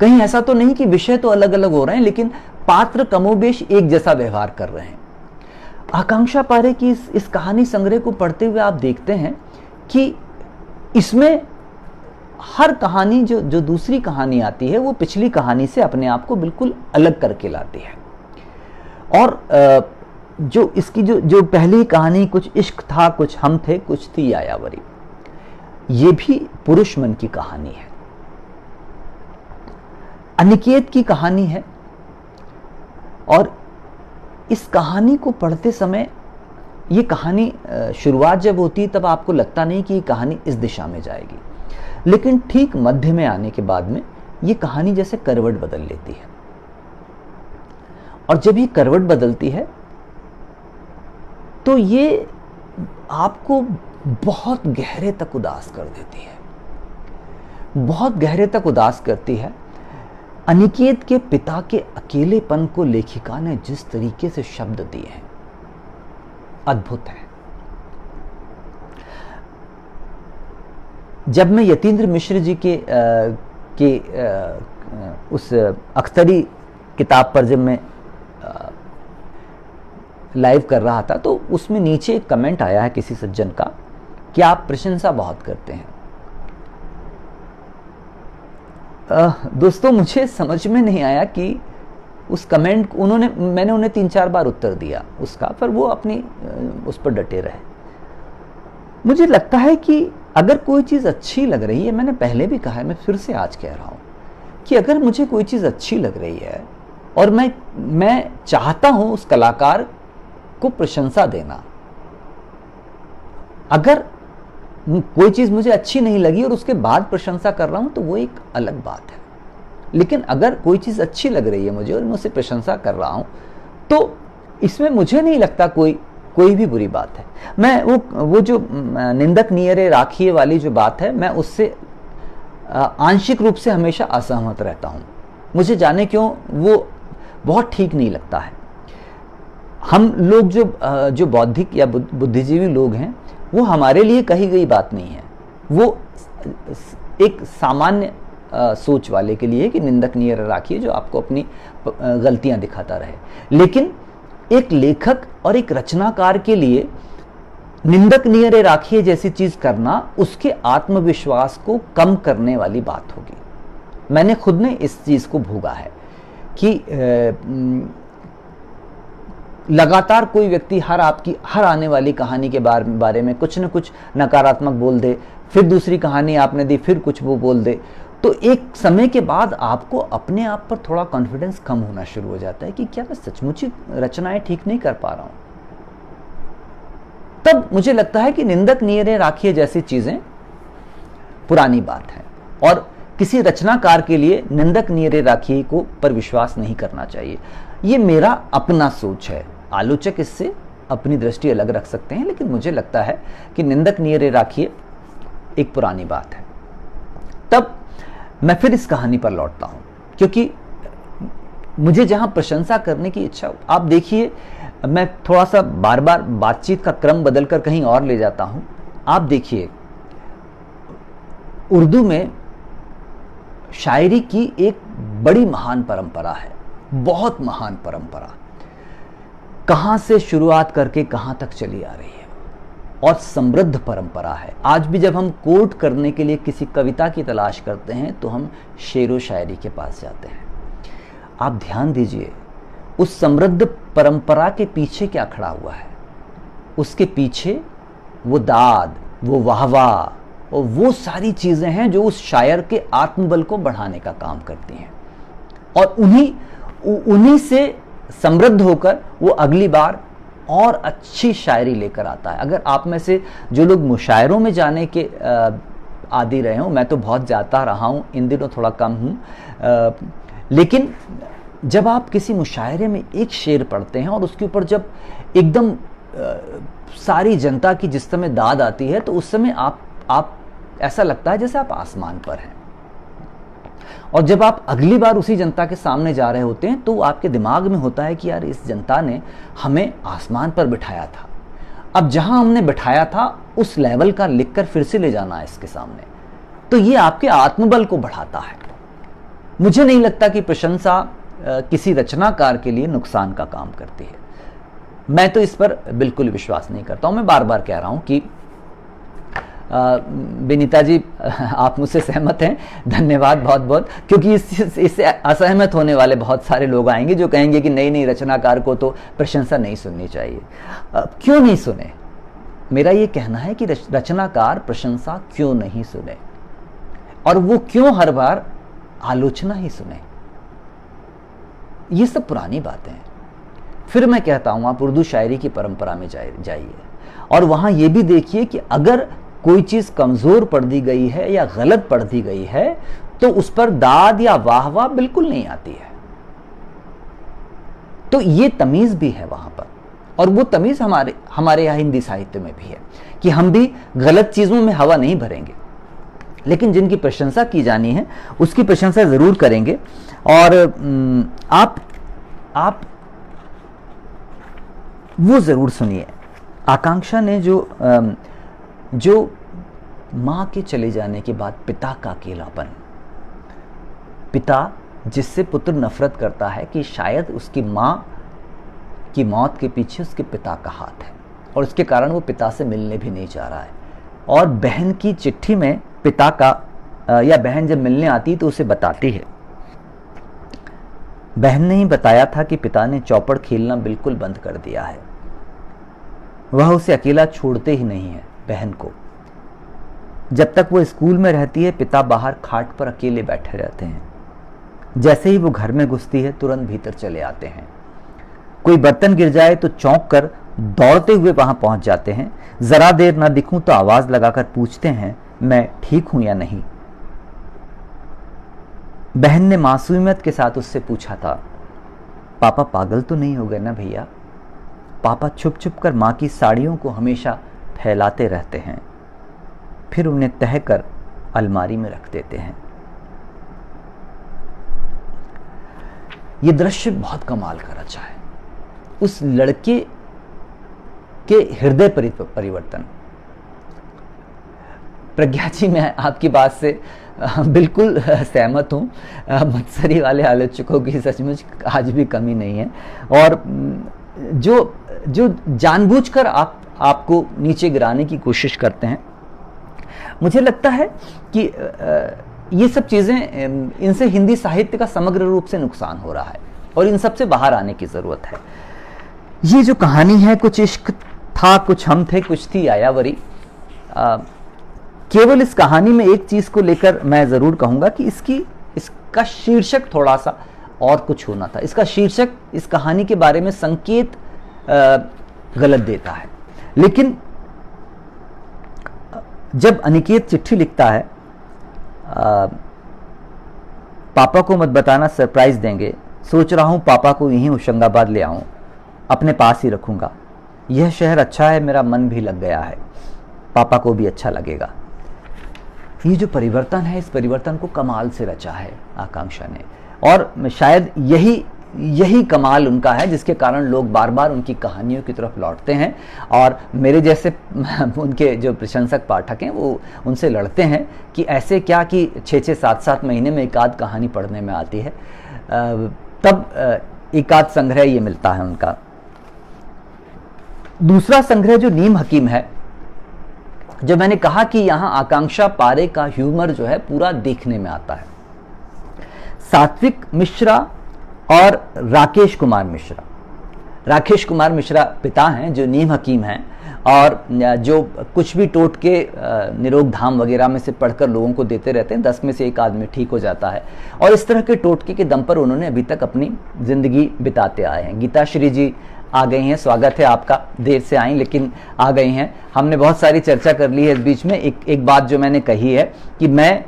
कहीं ऐसा तो नहीं कि विषय तो अलग अलग हो रहे हैं लेकिन पात्र कमोबेश एक जैसा व्यवहार कर रहे हैं। आकांक्षा पारे की इस कहानी संग्रह को पढ़ते हुए आप देखते हैं कि इसमें हर कहानी जो दूसरी कहानी आती है वो पिछली कहानी से अपने आप को बिल्कुल अलग करके लाती है। और जो इसकी जो पहली कहानी, कुछ इश्क था कुछ हम थे कुछ थी यायावरी, ये भी पुरुष मन की कहानी है, अनिकेत की कहानी है। और इस कहानी को पढ़ते समय, ये कहानी शुरुआत जब होती है तब आपको लगता नहीं कि ये कहानी इस दिशा में जाएगी, लेकिन ठीक मध्य में आने के बाद में ये कहानी जैसे करवट बदल लेती है। और जब ये करवट बदलती है तो ये आपको बहुत गहरे तक उदास कर देती है, बहुत गहरे तक उदास करती है। अनिकेत के पिता के अकेलेपन को लेखिका ने जिस तरीके से शब्द दिए हैं, अद्भुत है। जब मैं यतीन्द्र मिश्र जी के उस अख्तरी किताब पर जब मैं लाइव कर रहा था तो उसमें नीचे एक कमेंट आया है किसी सज्जन का कि आप प्रशंसा बहुत करते हैं। दोस्तों, मुझे समझ में नहीं आया कि उस कमेंट मैंने उन्हें 3-4 बार उत्तर दिया उसका, पर वो अपनी उस पर डटे रहे। मुझे लगता है कि अगर कोई चीज़ अच्छी लग रही है, मैंने पहले भी कहा है, मैं फिर से आज कह रहा हूँ कि अगर मुझे कोई चीज़ अच्छी लग रही है और मैं चाहता हूँ उस कलाकार को प्रशंसा देना, अगर कोई चीज़ मुझे अच्छी नहीं लगी और उसके बाद प्रशंसा कर रहा हूँ तो वो एक अलग बात है। लेकिन अगर कोई चीज़ अच्छी लग रही है मुझे और मैं उसे प्रशंसा कर रहा हूँ तो इसमें मुझे नहीं लगता कोई भी बुरी बात है। मैं वो जो निंदक नियरे राखिए वाली जो बात है, मैं उससे आंशिक रूप से हमेशा असहमत रहता हूँ। मुझे जाने क्यों वो बहुत ठीक नहीं लगता है। हम लोग जो बौद्धिक या बुद्धिजीवी लोग हैं, वो हमारे लिए कही गई बात नहीं है, वो एक सामान्य सोच वाले के लिए कि निंदक नियर राखिए जो आपको अपनी गलतियां दिखाता रहे। लेकिन एक लेखक और एक रचनाकार के लिए निंदक नियर राखिए जैसी चीज करना उसके आत्मविश्वास को कम करने वाली बात होगी। मैंने खुद ने इस चीज को भोगा है कि लगातार कोई व्यक्ति हर आने वाली कहानी के बारे में कुछ न कुछ नकारात्मक बोल दे, फिर दूसरी कहानी आपने दी फिर कुछ वो बोल दे, तो एक समय के बाद आपको अपने आप पर थोड़ा कॉन्फिडेंस कम होना शुरू हो जाता है कि क्या मैं सचमुच ही रचनाएं ठीक नहीं कर पा रहा हूं। तब मुझे लगता है कि निंदक नीरे राखिए जैसी चीजें पुरानी बात है, और किसी रचनाकार के लिए निंदक नीरे राखिए को पर विश्वास नहीं करना चाहिए। ये मेरा अपना सोच है, आलोचक इससे अपनी दृष्टि अलग रख सकते हैं, लेकिन मुझे लगता है कि निंदक नीरे राखिए एक पुरानी बात है। तब मैं फिर इस कहानी पर लौटता हूं, क्योंकि मुझे जहां प्रशंसा करने की इच्छा, आप देखिए मैं थोड़ा सा बार बार बातचीत का क्रम बदलकर कहीं और ले जाता हूं। आप देखिए उर्दू में शायरी की एक बड़ी महान परंपरा है, बहुत महान परंपरा, कहां से शुरुआत करके कहां तक चली आ रही है, और समृद्ध परंपरा है। आज भी जब हम कोट करने के लिए किसी कविता की तलाश करते हैं तो हम शेरो शायरी के पास जाते हैं। आप ध्यान दीजिए उस समृद्ध परंपरा के पीछे क्या खड़ा हुआ है। उसके पीछे वो दाद, वो वाहवाह और वो सारी चीजें हैं जो उस शायर के आत्मबल को बढ़ाने का काम करती हैं, और उन्हीं से समृद्ध होकर वो अगली बार और अच्छी शायरी लेकर आता है। अगर आप में से जो लोग मुशायरों में जाने के आदी रहे हों, मैं तो बहुत जाता रहा हूँ, इन दिनों थोड़ा कम हूँ, लेकिन जब आप किसी मुशायरे में एक शेर पढ़ते हैं और उसके ऊपर जब एकदम सारी जनता की जिस समय दाद आती है, तो उस समय आप ऐसा लगता है जैसे आप आसमान पर हैं। और जब आप अगली बार उसी जनता के सामने जा रहे होते हैं तो आपके दिमाग में होता है कि यार इस जनता ने हमें आसमान पर बिठाया था, अब जहां हमने बिठाया था उस लेवल का लिखकर फिर से ले जाना है इसके सामने। तो ये आपके आत्मबल को बढ़ाता है। मुझे नहीं लगता कि प्रशंसा किसी रचनाकार के लिए नुकसान का काम करती है। मैं तो इस पर बिल्कुल विश्वास नहीं करता हूं। मैं बार बार कह रहा हूं कि विनीता जी आप मुझसे सहमत हैं, धन्यवाद बहुत बहुत, क्योंकि इससे असहमत होने वाले बहुत सारे लोग आएंगे जो कहेंगे कि नहीं रचनाकार को तो प्रशंसा नहीं सुननी चाहिए। क्यों नहीं सुने? मेरा ये कहना है कि रचनाकार प्रशंसा क्यों नहीं सुने, और वो क्यों हर बार आलोचना ही सुने। ये सब पुरानी बातें हैं। फिर मैं कहता हूं आप उर्दू शायरी की परंपरा में जाइए और वहां ये भी देखिए कि अगर कोई चीज कमजोर पढ़ दी गई है या गलत पढ़ दी गई है तो उस पर दाद या वाह वाह बिल्कुल नहीं आती है। तो ये तमीज भी है वहां पर, और वो तमीज हमारे यहाँ हिंदी साहित्य में भी है कि हम भी गलत चीजों में हवा नहीं भरेंगे, लेकिन जिनकी प्रशंसा की जानी है उसकी प्रशंसा जरूर करेंगे। और आप वो जरूर सुनिए। आकांक्षा ने जो मां के चले जाने के बाद पिता का अकेलापन, पिता जिससे पुत्र नफरत करता है कि शायद उसकी मां की मौत के पीछे उसके पिता का हाथ है, और उसके कारण वो पिता से मिलने भी नहीं चाह रहा है। और बहन की चिट्ठी में पिता का या बहन जब मिलने आती तो उसे बताती है, बहन ने ही बताया था कि पिता ने चौपड़ खेलना बिल्कुल बंद कर दिया है, वह उसे अकेला छोड़ते ही नहीं है। बहन को जब तक वो स्कूल में रहती है पिता बाहर खाट पर अकेले बैठे रहते हैं, जैसे ही वो घर में घुसती है तुरंत भीतर चले आते हैं। कोई बर्तन गिर जाए तो चौंक कर दौड़ते हुए वहां पहुंच जाते हैं, जरा देर ना दिखूं तो आवाज लगाकर पूछते हैं मैं ठीक हूं या नहीं। बहन ने मासूमियत के साथ उससे पूछा था, पापा पागल तो नहीं हो गए ना भैया? पापा छुप छुप कर मां की साड़ियों को हमेशा फैलाते रहते हैं, फिर उन्हें तह कर अलमारी में रख देते हैं। यह दृश्य बहुत कमाल का रचा है। उस लड़के के हृदय परिवर्तन। प्रज्ञा जी, मैं आपकी बात से बिल्कुल सहमत हूँ। मत्सरी वाले आलोचकों की सचमुच आज भी कमी नहीं है, और जो जानबूझकर आपको नीचे गिराने की कोशिश करते हैं, मुझे लगता है कि ये सब चीज़ें, इनसे हिंदी साहित्य का समग्र रूप से नुकसान हो रहा है और इन सब से बाहर आने की ज़रूरत है। ये जो कहानी है, कुछ इश्क था, कुछ हम थे, कुछ थी आयावरी, केवल इस कहानी में एक चीज को लेकर मैं जरूर कहूंगा कि इसका शीर्षक थोड़ा सा और कुछ होना था। इसका शीर्षक इस कहानी के बारे में संकेत गलत देता है। लेकिन जब अनिकेत चिट्ठी लिखता है, पापा को मत बताना, सरप्राइज देंगे, सोच रहा हूं पापा को यहीं होशंगाबाद ले आऊं, अपने पास ही रखूंगा, यह शहर अच्छा है, मेरा मन भी लग गया है, पापा को भी अच्छा लगेगा। ये जो परिवर्तन है, इस परिवर्तन को कमाल से रचा है आकांक्षा ने, और शायद यही कमाल उनका है जिसके कारण लोग बार बार उनकी कहानियों की तरफ लौटते हैं, और मेरे जैसे उनके जो प्रशंसक पाठक हैं वो उनसे लड़ते हैं कि ऐसे क्या कि 6-6, 7-7 महीने में एक आध कहानी पढ़ने में आती है, तब एक आध संग्रह ये मिलता है उनका। दूसरा संग्रह जो नीम हकीम है, जो मैंने कहा कि यहां आकांक्षा पारे का ह्यूमर जो है पूरा देखने में आता है। सात्विक मिश्रा और राकेश कुमार मिश्रा, राकेश कुमार मिश्रा पिता हैं जो नीम हकीम हैं, और जो कुछ भी टोटके निरोग धाम वगैरह में से पढ़कर लोगों को देते रहते हैं, 10 में से एक आदमी ठीक हो जाता है, और इस तरह के टोटके के दम पर उन्होंने अभी तक अपनी जिंदगी बिताते आए हैं। गीता श्री जी आ गई हैं, स्वागत है आपका, देर से आई लेकिन आ गई हैं। हमने बहुत सारी चर्चा कर ली है इस बीच में। एक बात जो मैंने कही है कि मैं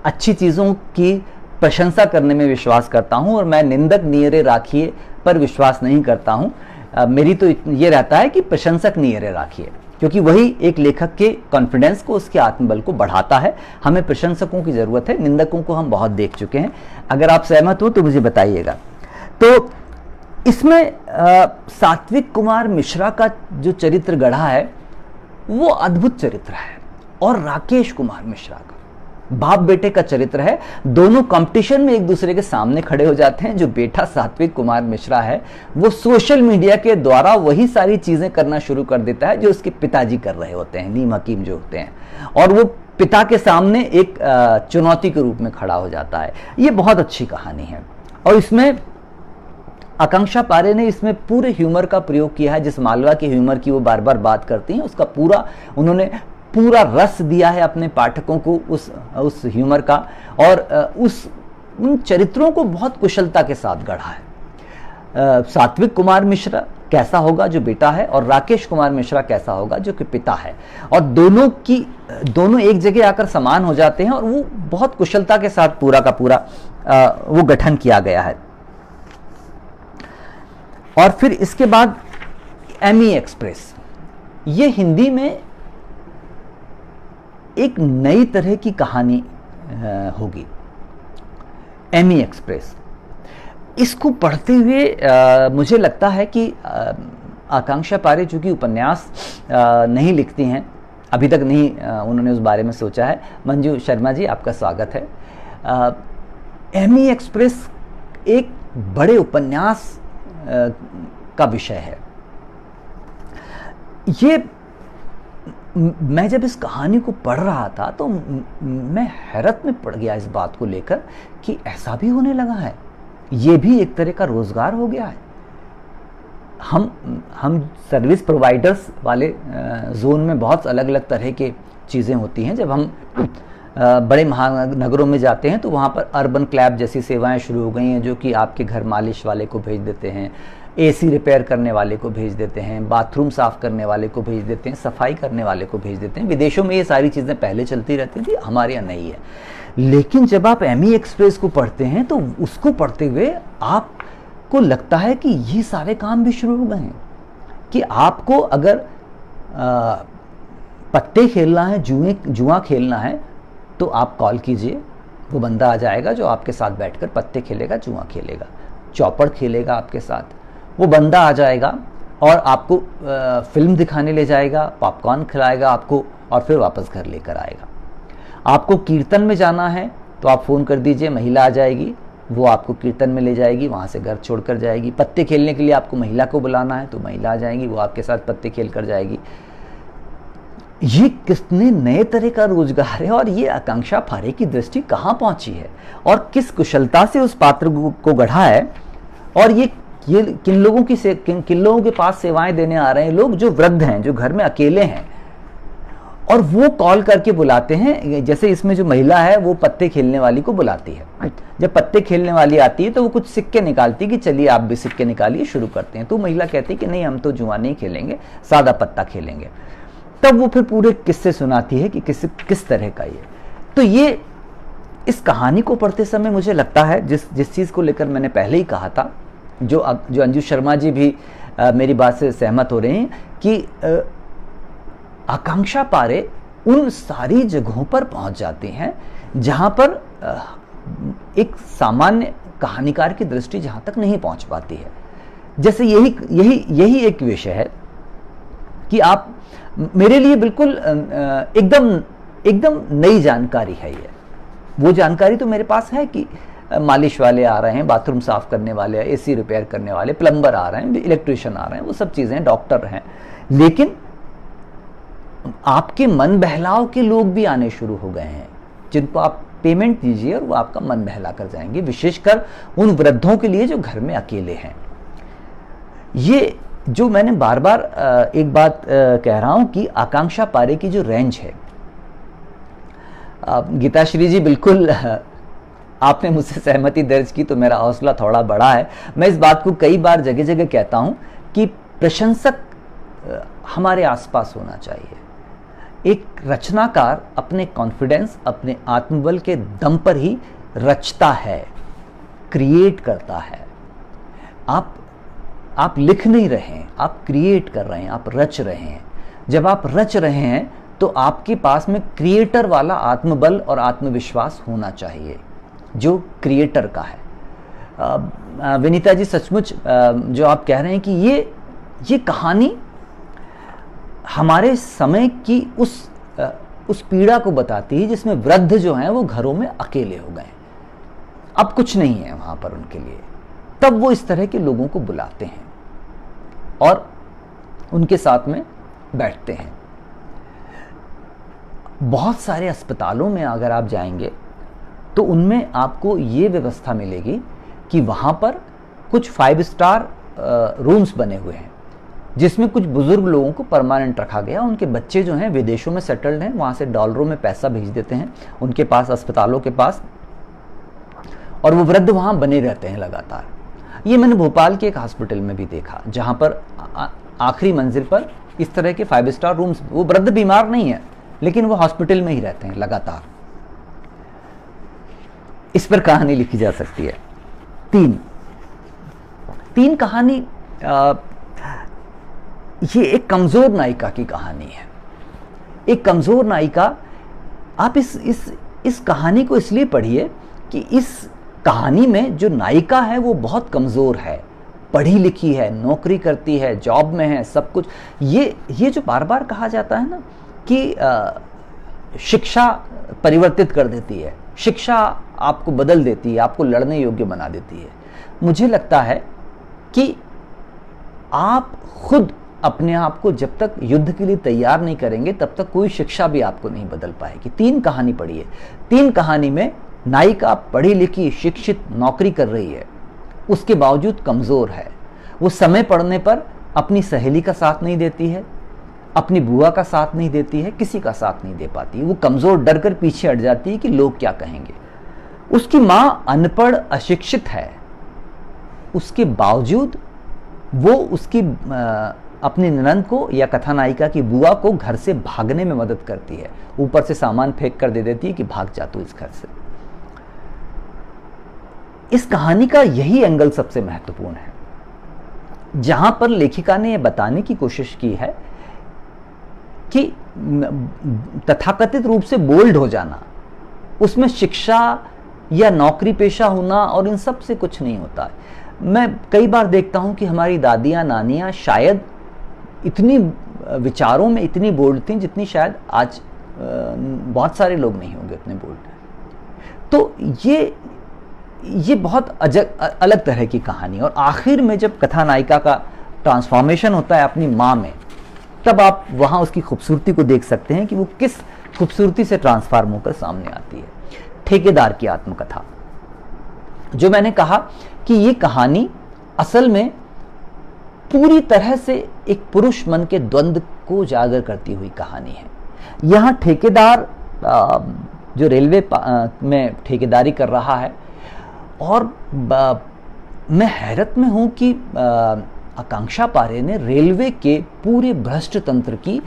अच्छी चीज़ों की प्रशंसा करने में विश्वास करता हूं, और मैं निंदक नियरे राखिए पर विश्वास नहीं करता हूं। मेरी तो ये रहता है कि प्रशंसक नियरे राखिए, क्योंकि वही एक लेखक के कॉन्फिडेंस को, उसके आत्मबल को बढ़ाता है। हमें प्रशंसकों की ज़रूरत है, निंदकों को हम बहुत देख चुके हैं। अगर आप सहमत हो तो मुझे बताइएगा। तो इसमें सात्विक कुमार मिश्रा का जो चरित्र गढ़ा है वो अद्भुत चरित्र है, और राकेश कुमार मिश्रा का बाप बेटे का चरित्र है। दोनों कंपटीशन में एक दूसरे के सामने खड़े हो जाते हैं। जो बेटा सात्विक कुमार मिश्रा है वो सोशल मीडिया के द्वारा वही सारी चीजें करना शुरू कर देता है जो उसके पिताजी कर रहे होते हैं, नीम हकीम जो होते हैं, और वो पिता के सामने एक चुनौती के रूप में खड़ा हो जाता है। ये बहुत अच्छी कहानी है, और इसमें आकांक्षा पारे ने इसमें पूरे ह्यूमर का प्रयोग किया है। जिस मालवा के ह्यूमर की वो बार बार बात करती हैं, उसका उन्होंने पूरा रस दिया है अपने पाठकों को उस ह्यूमर का, और उन चरित्रों को बहुत कुशलता के साथ गढ़ा है। सात्विक कुमार मिश्रा कैसा होगा जो बेटा है, और राकेश कुमार मिश्रा कैसा होगा जो कि पिता है, और दोनों एक जगह आकर समान हो जाते हैं, और वो बहुत कुशलता के साथ पूरा का पूरा वो गठन किया गया है। और फिर इसके बाद एमी एक्सप्रेस, ये हिंदी में एक नई तरह की कहानी होगी। एमी एक्सप्रेस, इसको पढ़ते हुए मुझे लगता है कि आकांक्षा पारे चूंकि उपन्यास नहीं लिखती हैं, अभी तक नहीं उन्होंने उस बारे में सोचा है। मंजू शर्मा जी आपका स्वागत है। एमी एक्सप्रेस एक बड़े उपन्यास का विषय है। ये मैं जब इस कहानी को पढ़ रहा था तो मैं हैरत में पड़ गया इस बात को लेकर कि ऐसा भी होने लगा है, ये भी एक तरह का रोजगार हो गया है। हम सर्विस प्रोवाइडर्स वाले जोन में बहुत अलग अलग तरह की चीज़ें होती हैं। जब हम बड़े महानगरों में जाते हैं तो वहाँ पर अर्बन क्लैब जैसी सेवाएं शुरू हो गई हैं, जो कि आपके घर मालिश वाले को भेज देते हैं, एसी रिपेयर करने वाले को भेज देते हैं, बाथरूम साफ करने वाले को भेज देते हैं, सफाई करने वाले को भेज देते हैं। विदेशों में ये सारी चीज़ें पहले चलती रहती थी, हमारे यहाँ नहीं है। लेकिन जब आप एमी एक्सप्रेस को पढ़ते हैं तो उसको पढ़ते हुए आपको लगता है कि ये सारे काम भी शुरू हो गए हैं, कि आपको अगर पत्ते खेलना है, जुआ खेलना है, तो आप कॉल कीजिए, वो बंदा आ जाएगा जो आपके साथ बैठकर पत्ते खेलेगा, जुआ खेलेगा, चौपड़ खेलेगा आपके साथ। वो बंदा आ जाएगा और आपको फिल्म दिखाने ले जाएगा, पॉपकॉर्न खिलाएगा आपको, और फिर वापस घर लेकर आएगा। आपको कीर्तन में जाना है तो आप फ़ोन कर दीजिए, महिला आ जाएगी, वो आपको कीर्तन में ले जाएगी, वहाँ से घर छोड़ कर जाएगी। पत्ते खेलने के लिए आपको महिला को बुलाना है तो महिला आ जाएगी, वो आपके साथ पत्ते खेल कर जाएगी। ये कितने नए तरह का रोजगार है, और ये आकांक्षा पारे की दृष्टि कहाँ पहुंची है, और किस कुशलता से उस पात्र को गढ़ा है। और ये किन लोगों के पास सेवाएं देने आ रहे हैं, लोग जो वृद्ध हैं, जो घर में अकेले हैं, और वो कॉल करके बुलाते हैं, जैसे इसमें जो महिला है वो पत्ते खेलने वाली को बुलाती है। जब पत्ते खेलने वाली आती है तो वो कुछ सिक्के निकालती है कि चलिए आप भी सिक्के निकालिए, शुरू करते हैं। तो महिला कहती है कि नहीं, हम तो जुआ नहीं खेलेंगे, सादा पत्ता खेलेंगे। तब वो फिर पूरे किस्से सुनाती है कि किस तरह का ये। तो ये इस कहानी को पढ़ते समय मुझे लगता है जिस चीज़ को लेकर मैंने पहले ही कहा था, जो अंजू शर्मा जी भी मेरी बात से सहमत हो रहे हैं कि आकांक्षा पारे उन सारी जगहों पर पहुंच जाती हैं जहां पर एक सामान्य कहानीकार की दृष्टि जहां तक नहीं पहुंच पाती है। जैसे यही एक विषय है कि आप मेरे लिए बिल्कुल एकदम नई जानकारी है ये। वो जानकारी तो मेरे पास है कि मालिश वाले आ रहे हैं, बाथरूम साफ करने वाले, एसी रिपेयर करने वाले, प्लम्बर आ रहे हैं, इलेक्ट्रिशियन आ रहे हैं, वो सब चीजें, डॉक्टर हैं। लेकिन आपके मन बहलाव के लोग भी आने शुरू हो गए हैं, जिनको आप पेमेंट दीजिए और वो आपका मन बहला कर जाएंगे, विशेषकर उन वृद्धों के लिए जो घर में अकेले हैं। ये जो मैंने बार बार एक बात कह रहा हूं कि आकांक्षा पारे की जो रेंज है, गीताश्री जी बिल्कुल आपने मुझसे सहमति दर्ज की तो मेरा हौसला थोड़ा बढ़ा है। मैं इस बात को कई बार जगह जगह कहता हूं कि प्रशंसक हमारे आसपास होना चाहिए। एक रचनाकार अपने कॉन्फिडेंस, अपने आत्मबल के दम पर ही रचता है, क्रिएट करता है। आप लिख नहीं रहे हैं, आप क्रिएट कर रहे हैं, आप रच रहे हैं। जब आप रच रहे हैं तो आपके पास में क्रिएटर वाला आत्मबल और आत्मविश्वास होना चाहिए जो क्रिएटर का है। विनीता जी, सचमुच जो आप कह रहे हैं कि ये कहानी हमारे समय की उस पीड़ा को बताती है जिसमें वृद्ध जो हैं वो घरों में अकेले हो गए, अब कुछ नहीं है वहां पर उनके लिए। तब वो इस तरह के लोगों को बुलाते हैं और उनके साथ में बैठते हैं। बहुत सारे अस्पतालों में अगर आप जाएंगे तो उनमें आपको ये व्यवस्था मिलेगी कि वहां पर कुछ 5 स्टार रूम्स बने हुए हैं जिसमें कुछ बुजुर्ग लोगों को परमानेंट रखा गया। उनके बच्चे जो हैं विदेशों में सेटल्ड हैं, वहां से डॉलरों में पैसा भेज देते हैं उनके पास, अस्पतालों के पास, और वो वृद्ध वहां बने रहते हैं लगातार। ये मैंने भोपाल के एक हॉस्पिटल में भी देखा जहां पर आखिरी मंजिल पर इस तरह के 5 स्टार रूम्स, वो वृद्ध बीमार नहीं है लेकिन वो हॉस्पिटल में ही रहते हैं लगातार। इस पर कहानी लिखी जा सकती है। तीन कहानी, ये एक कमजोर नायिका की कहानी है। एक कमजोर नायिका, आप इस कहानी को इसलिए पढ़िए कि इस कहानी में जो नायिका है वो बहुत कमजोर है, पढ़ी लिखी है, नौकरी करती है, जॉब में है, सब कुछ। ये जो बार बार कहा जाता है ना कि शिक्षा परिवर्तित कर देती है, शिक्षा आपको बदल देती है, आपको लड़ने योग्य बना देती है। मुझे लगता है कि आप खुद अपने आप को जब तक युद्ध के लिए तैयार नहीं करेंगे तब तक कोई शिक्षा भी आपको नहीं बदल पाएगी। 3 कहानी पढ़िए। 3 कहानी में नायिका पढ़ी लिखी, शिक्षित, नौकरी कर रही है, उसके बावजूद कमजोर है। वो समय पड़ने पर अपनी सहेली का साथ नहीं देती है, अपनी बुआ का साथ नहीं देती है, किसी का साथ नहीं दे पाती। वो कमजोर, डर कर पीछे हट जाती है कि लोग क्या कहेंगे। उसकी मां अनपढ़, अशिक्षित है, उसके बावजूद वो उसकी अपनी ननद को या कथानायिका की बुआ को घर से भागने में मदद करती है, ऊपर से सामान फेंक कर दे देती है कि भाग जा तू इस घर से। इस कहानी का यही एंगल सबसे महत्वपूर्ण है, जहां पर लेखिका ने यह बताने की कोशिश की है कि तथाकथित रूप से बोल्ड हो जाना, उसमें शिक्षा या नौकरी पेशा होना और इन सब से कुछ नहीं होता है। मैं कई बार देखता हूं कि हमारी दादियां, नानियां शायद इतनी विचारों में इतनी बोल्ड थी जितनी शायद आज बहुत सारे लोग नहीं होंगे इतने बोल्ड। तो ये बहुत अलग तरह की कहानी। और आखिर में जब कथानायिका का ट्रांसफॉर्मेशन होता है अपनी माँ में, तब आप वहाँ उसकी खूबसूरती को देख सकते हैं कि वो किस खूबसूरती से ट्रांसफॉर्म होकर सामने आती है। ठेकेदार की आत्मकथा, जो मैंने कहा कि ये कहानी असल में पूरी तरह से एक पुरुष मन के द्वंद्व को उजागर करती हुई कहानी है। यहाँ ठेकेदार जो रेलवे में ठेकेदारी कर रहा है, और मैं हैरत में हूँ कि आकांक्षा पारे ने रेलवे के पूरे भ्रष्ट तंत्र की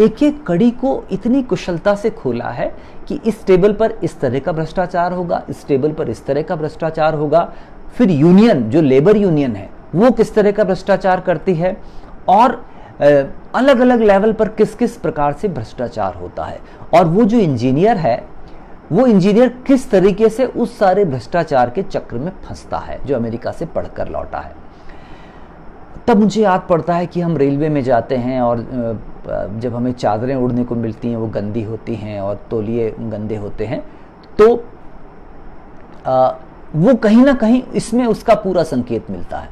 एक एक कड़ी को इतनी कुशलता से खोला है कि इस टेबल पर इस तरह का भ्रष्टाचार होगा, इस टेबल पर इस तरह का भ्रष्टाचार होगा, फिर यूनियन जो लेबर यूनियन है वो किस तरह का भ्रष्टाचार करती है, और अलग अलग लेवल पर किस किस प्रकार से भ्रष्टाचार होता है, और वो जो इंजीनियर है वो इंजीनियर किस तरीके से उस सारे भ्रष्टाचार के चक्र में फंसता है जो अमेरिका से पढ़कर लौटा है। तब मुझे याद पड़ता है कि हम रेलवे में जाते हैं और जब हमें चादरें उड़ने को मिलती हैं वो गंदी होती हैं और तौलिए गंदे होते हैं, तो वो कहीं ना कहीं इसमें उसका पूरा संकेत मिलता है।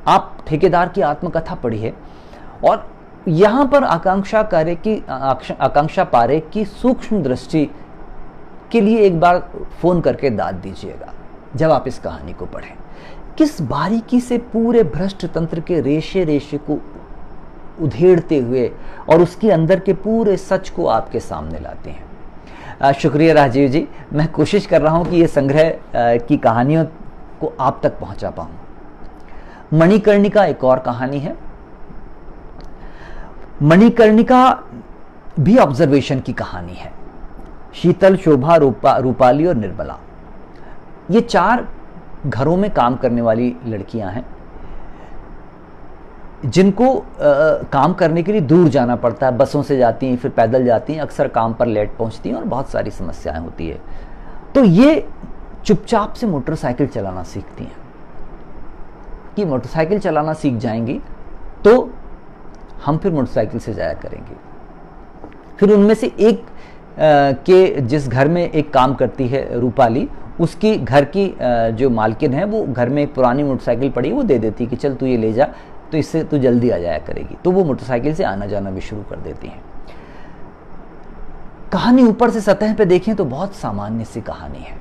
आप ठेकेदार की आत्मकथा पढ़िए, और यहाँ पर आकांक्षा पारे की सूक्ष्म दृष्टि के लिए एक बार फोन करके दाद दीजिएगा जब आप इस कहानी को पढ़ें। किस बारीकी से पूरे भ्रष्ट तंत्र के रेशे रेशे को उधेड़ते हुए और उसके अंदर के पूरे सच को आपके सामने लाते हैं। शुक्रिया राजीव जी, मैं कोशिश कर रहा हूं कि ये संग्रह की कहानियों को आप तक पहुंचा पाऊं। मणिकर्णिका एक और कहानी है। मणिकर्णिका भी ऑब्जर्वेशन की कहानी है। शीतल, शोभा, रूपाली और निर्मला, ये 4 घरों में काम करने वाली लड़कियां हैं जिनको काम करने के लिए दूर जाना पड़ता है। बसों से जाती हैं, फिर पैदल जाती हैं, अक्सर काम पर लेट पहुंचती हैं और बहुत सारी समस्याएं होती है। तो ये चुपचाप से मोटरसाइकिल चलाना सीखती हैं कि मोटरसाइकिल चलाना सीख जाएंगी तो हम फिर मोटरसाइकिल से जाया करेंगे। फिर उनमें से एक के जिस घर में एक काम करती है रूपाली, उसकी घर की जो मालकिन है वो घर में एक पुरानी मोटरसाइकिल पड़ी वो दे देती कि चल तू ये ले जा, तो इससे तू जल्दी आ जाया करेगी। तो वो मोटरसाइकिल से आना जाना भी शुरू कर देती हैं। कहानी ऊपर से सतह पे देखें तो बहुत सामान्य सी कहानी है,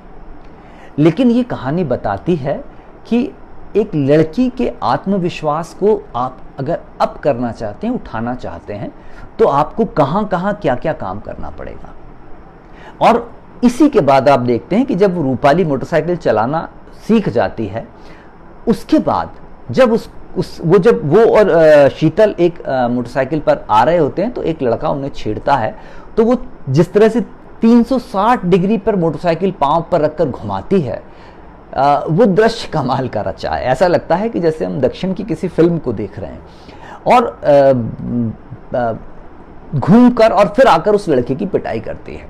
लेकिन ये कहानी बताती है कि एक लड़की के आत्मविश्वास को आप अगर अप करना चाहते हैं, उठाना चाहते हैं, तो आपको कहां कहां क्या क्या काम करना पड़ेगा। और इसी के बाद आप देखते हैं कि जब रूपाली मोटरसाइकिल चलाना सीख जाती है, उसके बाद जब जब वो और शीतल एक मोटरसाइकिल पर आ रहे होते हैं तो एक लड़का उन्हें छेड़ता है। तो वो जिस तरह से 360 डिग्री पर मोटरसाइकिल पांव पर रखकर घुमाती है, वो दृश्य कमाल का रचा है। ऐसा लगता है कि जैसे हम दक्षिण की किसी फिल्म को देख रहे हैं। और घूमकर और फिर आकर उस लड़के की पिटाई करती है।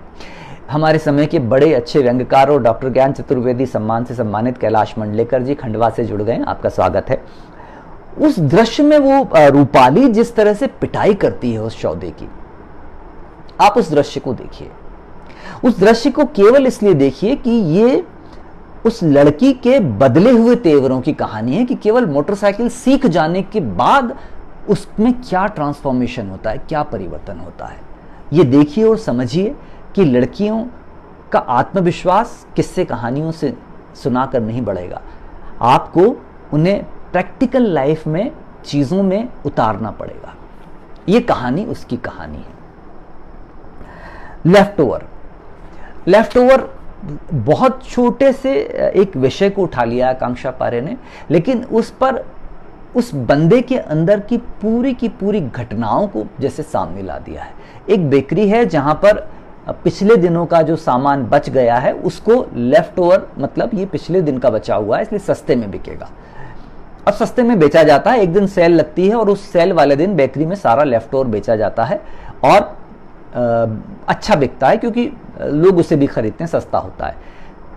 हमारे समय के बड़े अच्छे व्यंग्यकार और डॉक्टर ज्ञान चतुर्वेदी सम्मान से सम्मानित कैलाश मंडलेकर जी खंडवा से जुड़ गए हैं, आपका स्वागत है। उस दृश्य में वो रूपाली जिस तरह से पिटाई करती है उस सौदे की, आप उस दृश्य को देखिए। उस दृश्य को केवल इसलिए देखिए कि ये उस लड़की के बदले हुए तेवरों की कहानी है कि केवल मोटरसाइकिल सीख जाने के बाद उसमें क्या ट्रांसफॉर्मेशन होता है, क्या परिवर्तन होता है। ये देखिए और समझिए कि लड़कियों का आत्मविश्वास किस्से कहानियों से सुनाकर नहीं बढ़ेगा, आपको उन्हें प्रैक्टिकल लाइफ में चीजों में उतारना पड़ेगा। ये कहानी उसकी कहानी है। लेफ्ट ओवर बहुत छोटे से एक विषय को उठा लिया आकांक्षा पारे ने, लेकिन उस पर उस बंदे के अंदर की पूरी घटनाओं को जैसे सामने ला दिया है। एक बेकरी है जहां पर पिछले दिनों का जो सामान बच गया है उसको लेफ्ट ओवर, मतलब ये पिछले दिन का बचा हुआ है इसलिए सस्ते में बिकेगा। अब सस्ते में बेचा जाता है, एक दिन सेल लगती है और उस सेल वाले दिन बेकरी में सारा लेफ्ट ओवर बेचा जाता है और अच्छा बिकता है क्योंकि लोग उसे भी खरीदते हैं, सस्ता होता है।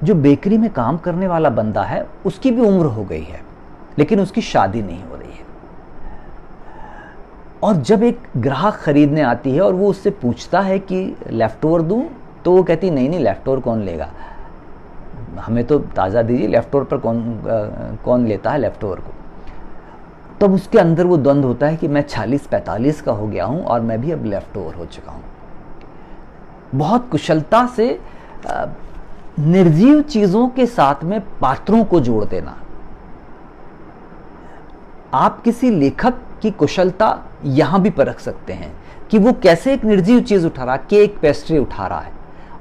जो बेकरी में काम करने वाला बंदा है उसकी भी उम्र हो गई है लेकिन उसकी शादी नहीं हो रही है। और जब एक ग्राहक खरीदने आती है और वो उससे पूछता है कि लेफ्ट ओवर दूं, तो वो कहती नहीं लेफ्ट ओवर कौन लेगा, हमें तो ताज़ा दीजिए, लेफ्ट ओवर पर कौन लेता है लेफ्ट ओवर को। तब उसके अंदर वो द्वंद्व होता है कि मैं 40-45 का हो गया हूं और मैं भी अब लेफ्ट ओवर हो चुका हूं। बहुत कुशलता से निर्जीव चीजों के साथ में पात्रों को जोड़ देना। आप किसी लेखक की कुशलता यहाँ भी परख सकते हैं कि वो कैसे एक निर्जीव चीज उठा रहा है, केक पेस्ट्री उठा रहा है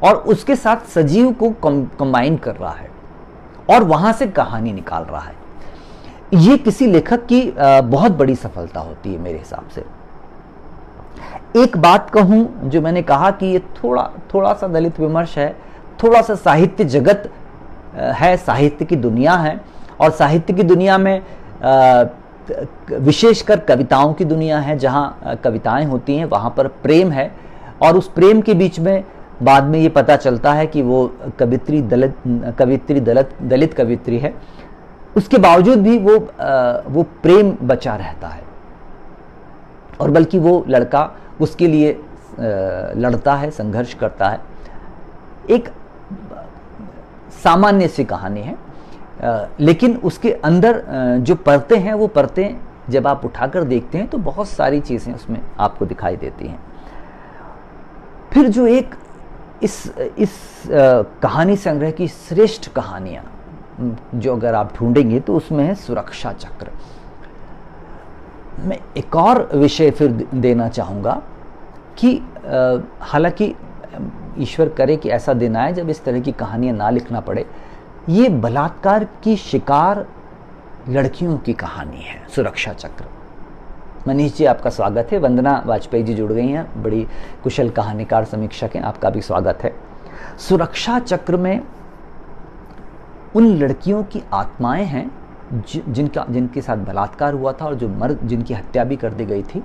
और उसके साथ सजीव को कंबाइन कर रहा है और वहां से कहानी निकाल रहा है। ये किसी लेखक की बहुत बड़ी सफलता होती है मेरे हिसाब से। एक बात कहूं, जो मैंने कहा कि ये थोड़ा सा दलित विमर्श है, थोड़ा सा साहित्य जगत है, साहित्य की दुनिया है, और साहित्य की दुनिया में विशेषकर कविताओं की दुनिया है, जहाँ कविताएं होती हैं वहाँ पर प्रेम है, और उस प्रेम के बीच में बाद में ये पता चलता है कि वो कवित्री दलित कवित्री है। उसके बावजूद भी वो प्रेम बचा रहता है, और बल्कि वो लड़का उसके लिए लड़ता है, संघर्ष करता है। एक सामान्य सी कहानी है, लेकिन उसके अंदर जो परतें हैं, वो परतें जब आप उठाकर देखते हैं तो बहुत सारी चीज़ें उसमें आपको दिखाई देती हैं। फिर जो एक इस कहानी संग्रह की श्रेष्ठ कहानियाँ जो अगर आप ढूंढेंगे तो उसमें है सुरक्षा चक्र। मैं एक और विषय फिर देना चाहूँगा कि हालांकि ईश्वर करे कि ऐसा दिन आए जब इस तरह की कहानियाँ ना लिखना पड़े। ये बलात्कार की शिकार लड़कियों की कहानी है, सुरक्षा चक्र। मनीष जी, आपका स्वागत है। वंदना वाजपेयी जी जुड़ गई हैं, बड़ी कुशल कहानीकार समीक्षक हैं, आपका भी स्वागत है। सुरक्षा चक्र में उन लड़कियों की आत्माएं हैं जिनके साथ बलात्कार हुआ था और जिनकी हत्या भी कर दी गई थी,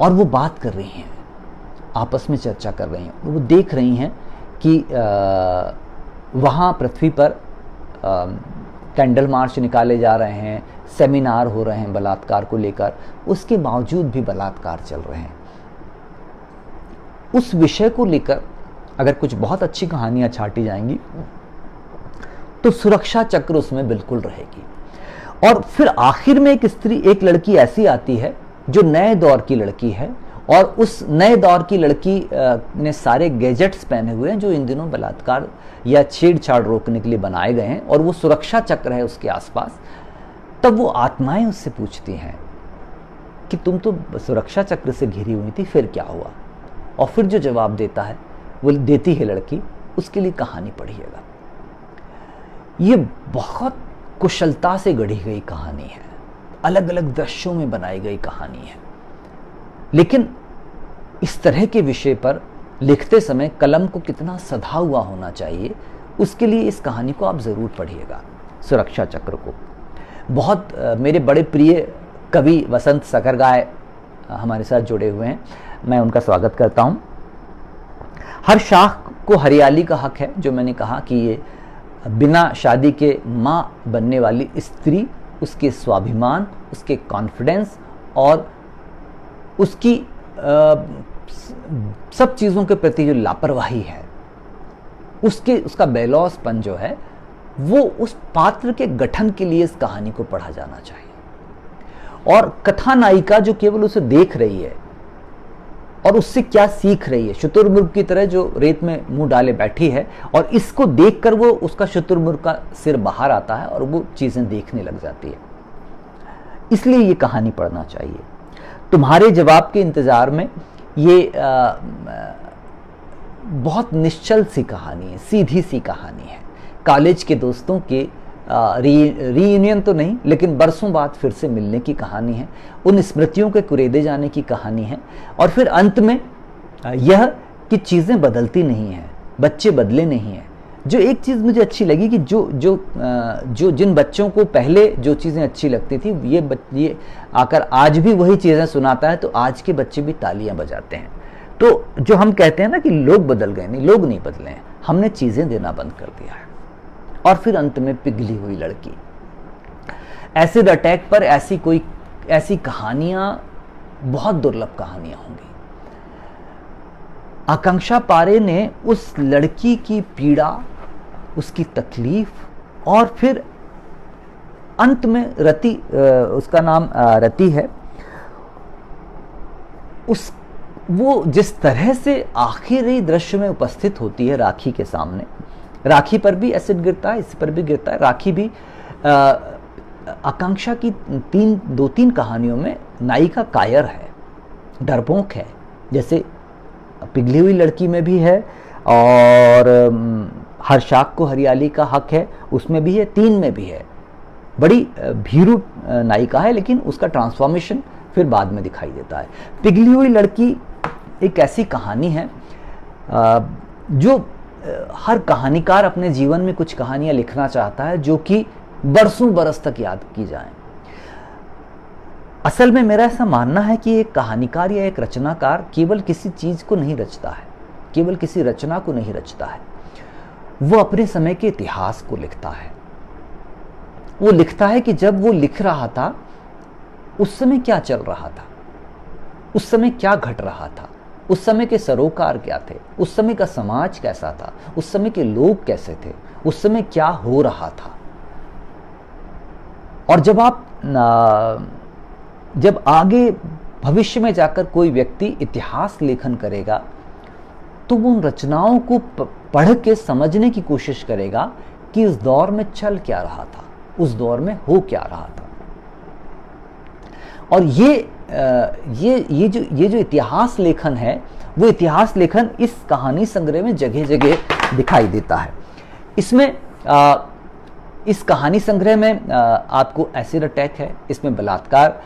और वो बात कर रही हैं, आपस में चर्चा कर रही हैं। वो देख रही हैं कि वहाँ पृथ्वी पर कैंडल मार्च निकाले जा रहे हैं, सेमिनार हो रहे हैं बलात्कार को लेकर, उसके बावजूद भी बलात्कार चल रहे हैं। उस विषय को लेकर अगर कुछ बहुत अच्छी कहानियां छाटी जाएंगी तो सुरक्षा चक्र उसमें बिल्कुल रहेगी। और फिर आखिर में एक लड़की ऐसी आती है जो नए दौर की लड़की है, और उस नए दौर की लड़की ने सारे गैजेट्स पहने हुए हैं जो इन दिनों बलात्कार या छेड़छाड़ रोकने के लिए बनाए गए हैं, और वो सुरक्षा चक्र है उसके आसपास। तब वो आत्माएं उससे पूछती हैं कि तुम तो सुरक्षा चक्र से घिरी हुई थी, फिर क्या हुआ? और फिर जो जवाब देती है लड़की, उसके लिए कहानी पढ़िएगा। ये बहुत कुशलता से गढ़ी गई कहानी है, अलग अलग दृश्यों में बनाई गई कहानी है, लेकिन इस तरह के विषय पर लिखते समय कलम को कितना सधा हुआ होना चाहिए, उसके लिए इस कहानी को आप ज़रूर पढ़िएगा, सुरक्षा चक्र को। बहुत मेरे बड़े प्रिय कवि वसंत सकरगाय हमारे साथ जुड़े हुए हैं, मैं उनका स्वागत करता हूँ। हर शाख को हरियाली का हक है, जो मैंने कहा कि ये बिना शादी के माँ बनने वाली स्त्री, उसके स्वाभिमान, उसके कॉन्फिडेंस और उसकी सब चीज़ों के प्रति जो लापरवाही है, उसका बेलौसपन जो है, वो उस पात्र के गठन के लिए इस कहानी को पढ़ा जाना चाहिए। और कथा नायिका जो केवल उसे देख रही है और उससे क्या सीख रही है, शुतुरमुर्ग की तरह जो रेत में मुंह डाले बैठी है, और इसको देखकर वो उसका शुतुरमुर्ग का सिर बाहर आता है और वो चीज़ें देखने लग जाती है। इसलिए ये कहानी पढ़ना चाहिए। तुम्हारे जवाब के इंतज़ार में ये बहुत निश्चल सी कहानी है, सीधी सी कहानी है। कॉलेज के दोस्तों के रीयूनियन तो नहीं, लेकिन बरसों बाद फिर से मिलने की कहानी है, उन स्मृतियों के कुरेदे जाने की कहानी है। और फिर अंत में यह कि चीज़ें बदलती नहीं हैं, बच्चे बदले नहीं हैं। जो एक चीज़ मुझे अच्छी लगी कि जो जिन बच्चों को पहले जो चीज़ें अच्छी लगती थी, ये आकर आज भी वही चीज़ें सुनाता है, तो आज के बच्चे भी तालियां बजाते हैं। तो जो हम कहते हैं ना कि लोग बदल गए, नहीं, लोग नहीं बदले हैं, हमने चीज़ें देना बंद कर दिया है। और फिर अंत में पिघली हुई लड़की, एसिड अटैक पर ऐसी कहानियां बहुत दुर्लभ कहानियां होंगी। आकांक्षा पारे ने उस लड़की की पीड़ा, उसकी तकलीफ, और फिर अंत में रति, उसका नाम रति है, वो जिस तरह से आखिरी दृश्य में उपस्थित होती है राखी के सामने, राखी पर भी एसिड गिरता है, इस पर भी गिरता है। राखी भी आकांक्षा की दो तीन कहानियों में नायिका कायर है, डरपोक है, जैसे पिघली हुई लड़की में भी है, और हर शाख को हरियाली का हक है उसमें भी है, 3 में भी है। बड़ी भीरू नायिका है, लेकिन उसका ट्रांसफॉर्मेशन फिर बाद में दिखाई देता है। पिघली हुई लड़की एक ऐसी कहानी है जो हर कहानीकार अपने जीवन में कुछ कहानियां लिखना चाहता है जो कि बरसों बरस तक याद की जाएं। असल में मेरा ऐसा मानना है कि एक कहानीकार या एक रचनाकार केवल किसी चीज को नहीं रचता है, केवल किसी रचना को नहीं रचता है, वो अपने समय के इतिहास को लिखता है। वो लिखता है कि जब वो लिख रहा था उस समय क्या चल रहा था, उस समय क्या घट रहा था, उस समय के सरोकार क्या थे, उस समय का समाज कैसा था, उस समय के लोग कैसे थे, उस समय क्या हो रहा था। और जब आगे भविष्य में जाकर कोई व्यक्ति इतिहास लेखन करेगा तो वो उन रचनाओं को पढ़ के समझने की कोशिश करेगा कि उस दौर में चल क्या रहा था, उस दौर में हो क्या रहा था। और ये जो इतिहास लेखन है, वो इतिहास लेखन इस कहानी संग्रह में जगह जगह दिखाई देता है। इसमें इस कहानी संग्रह में आपको एसिड अटैक है, इसमें बलात्कार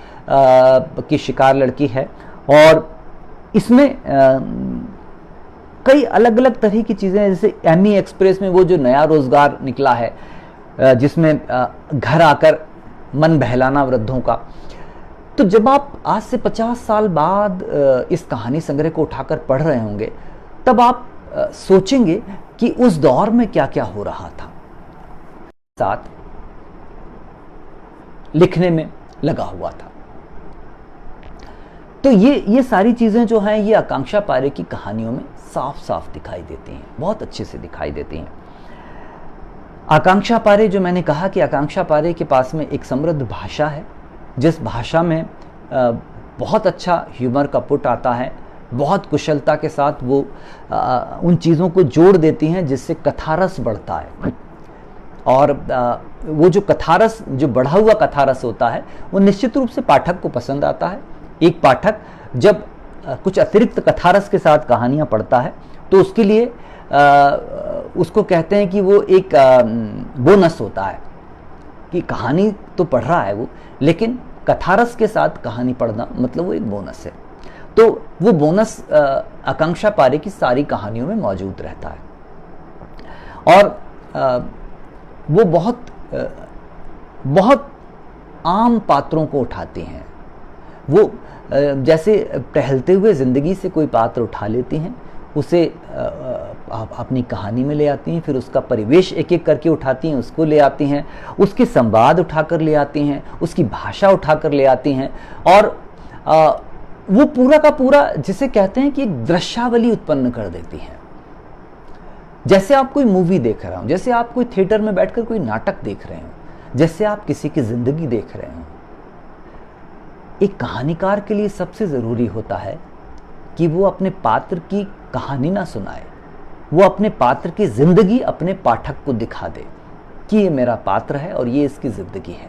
की शिकार लड़की है, और इसमें कई अलग अलग तरह की चीज़ें, जैसे एमी एक्सप्रेस में वो जो नया रोजगार निकला है जिसमें घर आकर मन बहलाना वृद्धों का। तो जब आप आज से 50 साल बाद इस कहानी संग्रह को उठाकर पढ़ रहे होंगे, तब आप सोचेंगे कि उस दौर में क्या क्या हो रहा था। साथ लिखने में लगा हुआ था। तो ये सारी चीजें जो हैं, ये आकांक्षा पारे की कहानियों में साफ साफ दिखाई देती हैं, बहुत अच्छे से दिखाई देती हैं। आकांक्षा पारे, जो मैंने कहा कि आकांक्षा पारे के पास में एक समृद्ध भाषा है, जिस भाषा में बहुत अच्छा ह्यूमर का पुट आता है, बहुत कुशलता के साथ वो उन चीज़ों को जोड़ देती हैं जिससे कथारस बढ़ता है। और वो जो कथारस, जो बढ़ा हुआ कथारस होता है, वो निश्चित रूप से पाठक को पसंद आता है। एक पाठक जब कुछ अतिरिक्त कथारस के साथ कहानियाँ पढ़ता है तो उसके लिए उसको कहते हैं कि वो एक बोनस होता है, कि कहानी तो पढ़ रहा है वो, लेकिन कथारस के साथ कहानी पढ़ना मतलब वो एक बोनस है। तो वो बोनस आकांक्षा पारे की सारी कहानियों में मौजूद रहता है। और वो बहुत आम पात्रों को उठाती हैं। वो जैसे टहलते हुए ज़िंदगी से कोई पात्र उठा लेती हैं, उसे अपनी कहानी में ले आती हैं, फिर उसका परिवेश एक एक करके उठाती हैं, उसको ले आती हैं, उसके संवाद उठाकर ले आती हैं, उसकी भाषा उठाकर ले आती हैं, और वो पूरा का पूरा, जिसे कहते हैं कि एक दृश्यावली उत्पन्न कर देती हैं। जैसे आप कोई मूवी देख रहे हो, जैसे आप कोई थिएटर में बैठकर कोई नाटक देख रहे हो, जैसे आप किसी की जिंदगी देख रहे हो। एक कहानीकार के लिए सबसे ज़रूरी होता है कि वो अपने पात्र की कहानी ना सुनाए, वो अपने पात्र की ज़िंदगी अपने पाठक को दिखा दे कि ये मेरा पात्र है और ये इसकी ज़िंदगी है।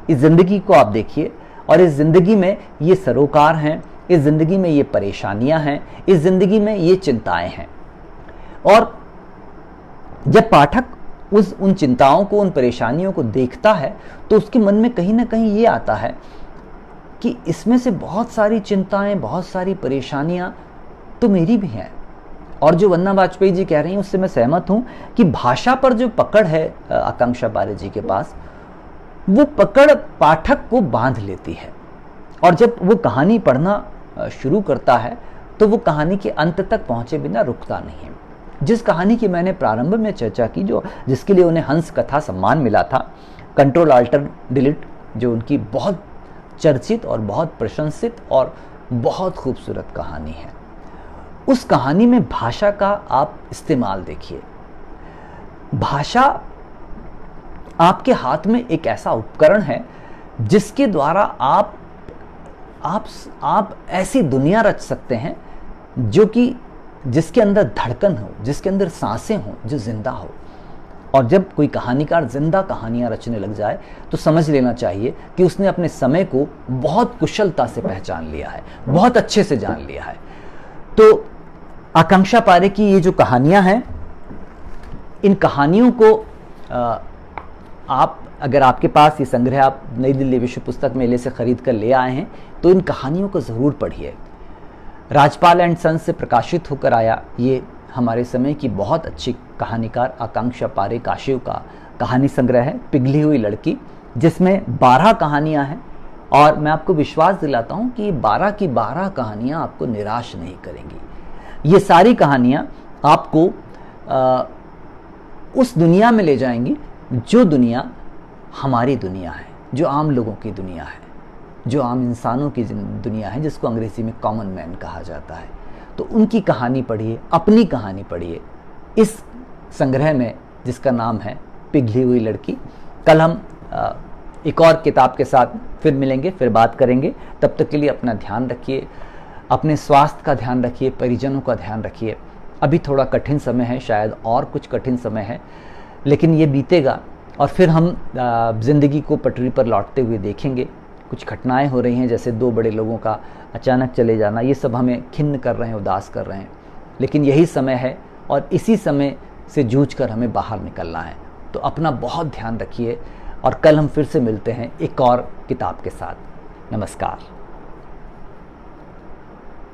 इस ज़िंदगी को आप देखिए, और इस ज़िंदगी में ये सरोकार हैं, इस ज़िंदगी में ये परेशानियां हैं, इस ज़िंदगी में ये चिंताएं हैं। और जब पाठक उन चिंताओं को, उन परेशानियों को देखता है, तो उसके मन में कहीं ना कहीं ये आता है कि इसमें से बहुत सारी चिंताएं, बहुत सारी परेशानियां तो मेरी भी हैं। और जो वंदना वाजपेयी जी कह रही हैं उससे मैं सहमत हूं कि भाषा पर जो पकड़ है आकांक्षा पारे जी के पास, वो पकड़ पाठक को बांध लेती है। और जब वो कहानी पढ़ना शुरू करता है तो वो कहानी के अंत तक पहुंचे बिना रुकता नहीं है। जिस कहानी की मैंने प्रारंभ में चर्चा की, जिसके लिए उन्हें हंस कथा सम्मान मिला था, कंट्रोल अल्टर डिलीट, जो उनकी बहुत चर्चित और बहुत प्रशंसित और बहुत खूबसूरत कहानी है, उस कहानी में भाषा का आप इस्तेमाल देखिए। भाषा आपके हाथ में एक ऐसा उपकरण है जिसके द्वारा आप ऐसी दुनिया रच सकते हैं जो कि जिसके अंदर धड़कन हो, जिसके अंदर सांसें हो, जो जिंदा हो। और जब कोई कहानीकार जिंदा कहानियाँ रचने लग जाए तो समझ लेना चाहिए कि उसने अपने समय को बहुत कुशलता से पहचान लिया है, बहुत अच्छे से जान लिया है। तो आकांक्षा पारे की ये जो कहानियाँ हैं, इन कहानियों को आप, अगर आपके पास ये संग्रह आप नई दिल्ली विश्व पुस्तक मेले से खरीद कर ले आए हैं तो इन कहानियों को ज़रूर पढ़िए। राजपाल एंड सन्स से प्रकाशित होकर आया ये हमारे समय की बहुत अच्छी कहानीकार आकांक्षा पारे काशिव का कहानी संग्रह है पिघली हुई लड़की, जिसमें 12 कहानियाँ हैं और मैं आपको विश्वास दिलाता हूँ कि 12 की 12 कहानियाँ आपको निराश नहीं करेंगी। ये सारी कहानियाँ आपको उस दुनिया में ले जाएंगी जो दुनिया हमारी दुनिया है, जो आम लोगों की दुनिया है, जो आम इंसानों की दुनिया है, जिसको अंग्रेज़ी में कॉमन मैन कहा जाता है। तो उनकी कहानी पढ़िए, अपनी कहानी पढ़िए इस संग्रह में जिसका नाम है पिघली हुई लड़की। कल हम एक और किताब के साथ फिर मिलेंगे, फिर बात करेंगे। तब तक के लिए अपना ध्यान रखिए, अपने स्वास्थ्य का ध्यान रखिए, परिजनों का ध्यान रखिए। अभी थोड़ा कठिन समय है, शायद और कुछ कठिन समय है, लेकिन ये बीतेगा और फिर हम ज़िंदगी को पटरी पर लौटते हुए देखेंगे। कुछ घटनाएं हो रही हैं, जैसे 2 बड़े लोगों का अचानक चले जाना, ये सब हमें खिन्न कर रहे हैं, उदास कर रहे हैं, लेकिन यही समय है और इसी समय से जूझ कर हमें बाहर निकलना है। तो अपना बहुत ध्यान रखिए और कल हम फिर से मिलते हैं एक और किताब के साथ। नमस्कार।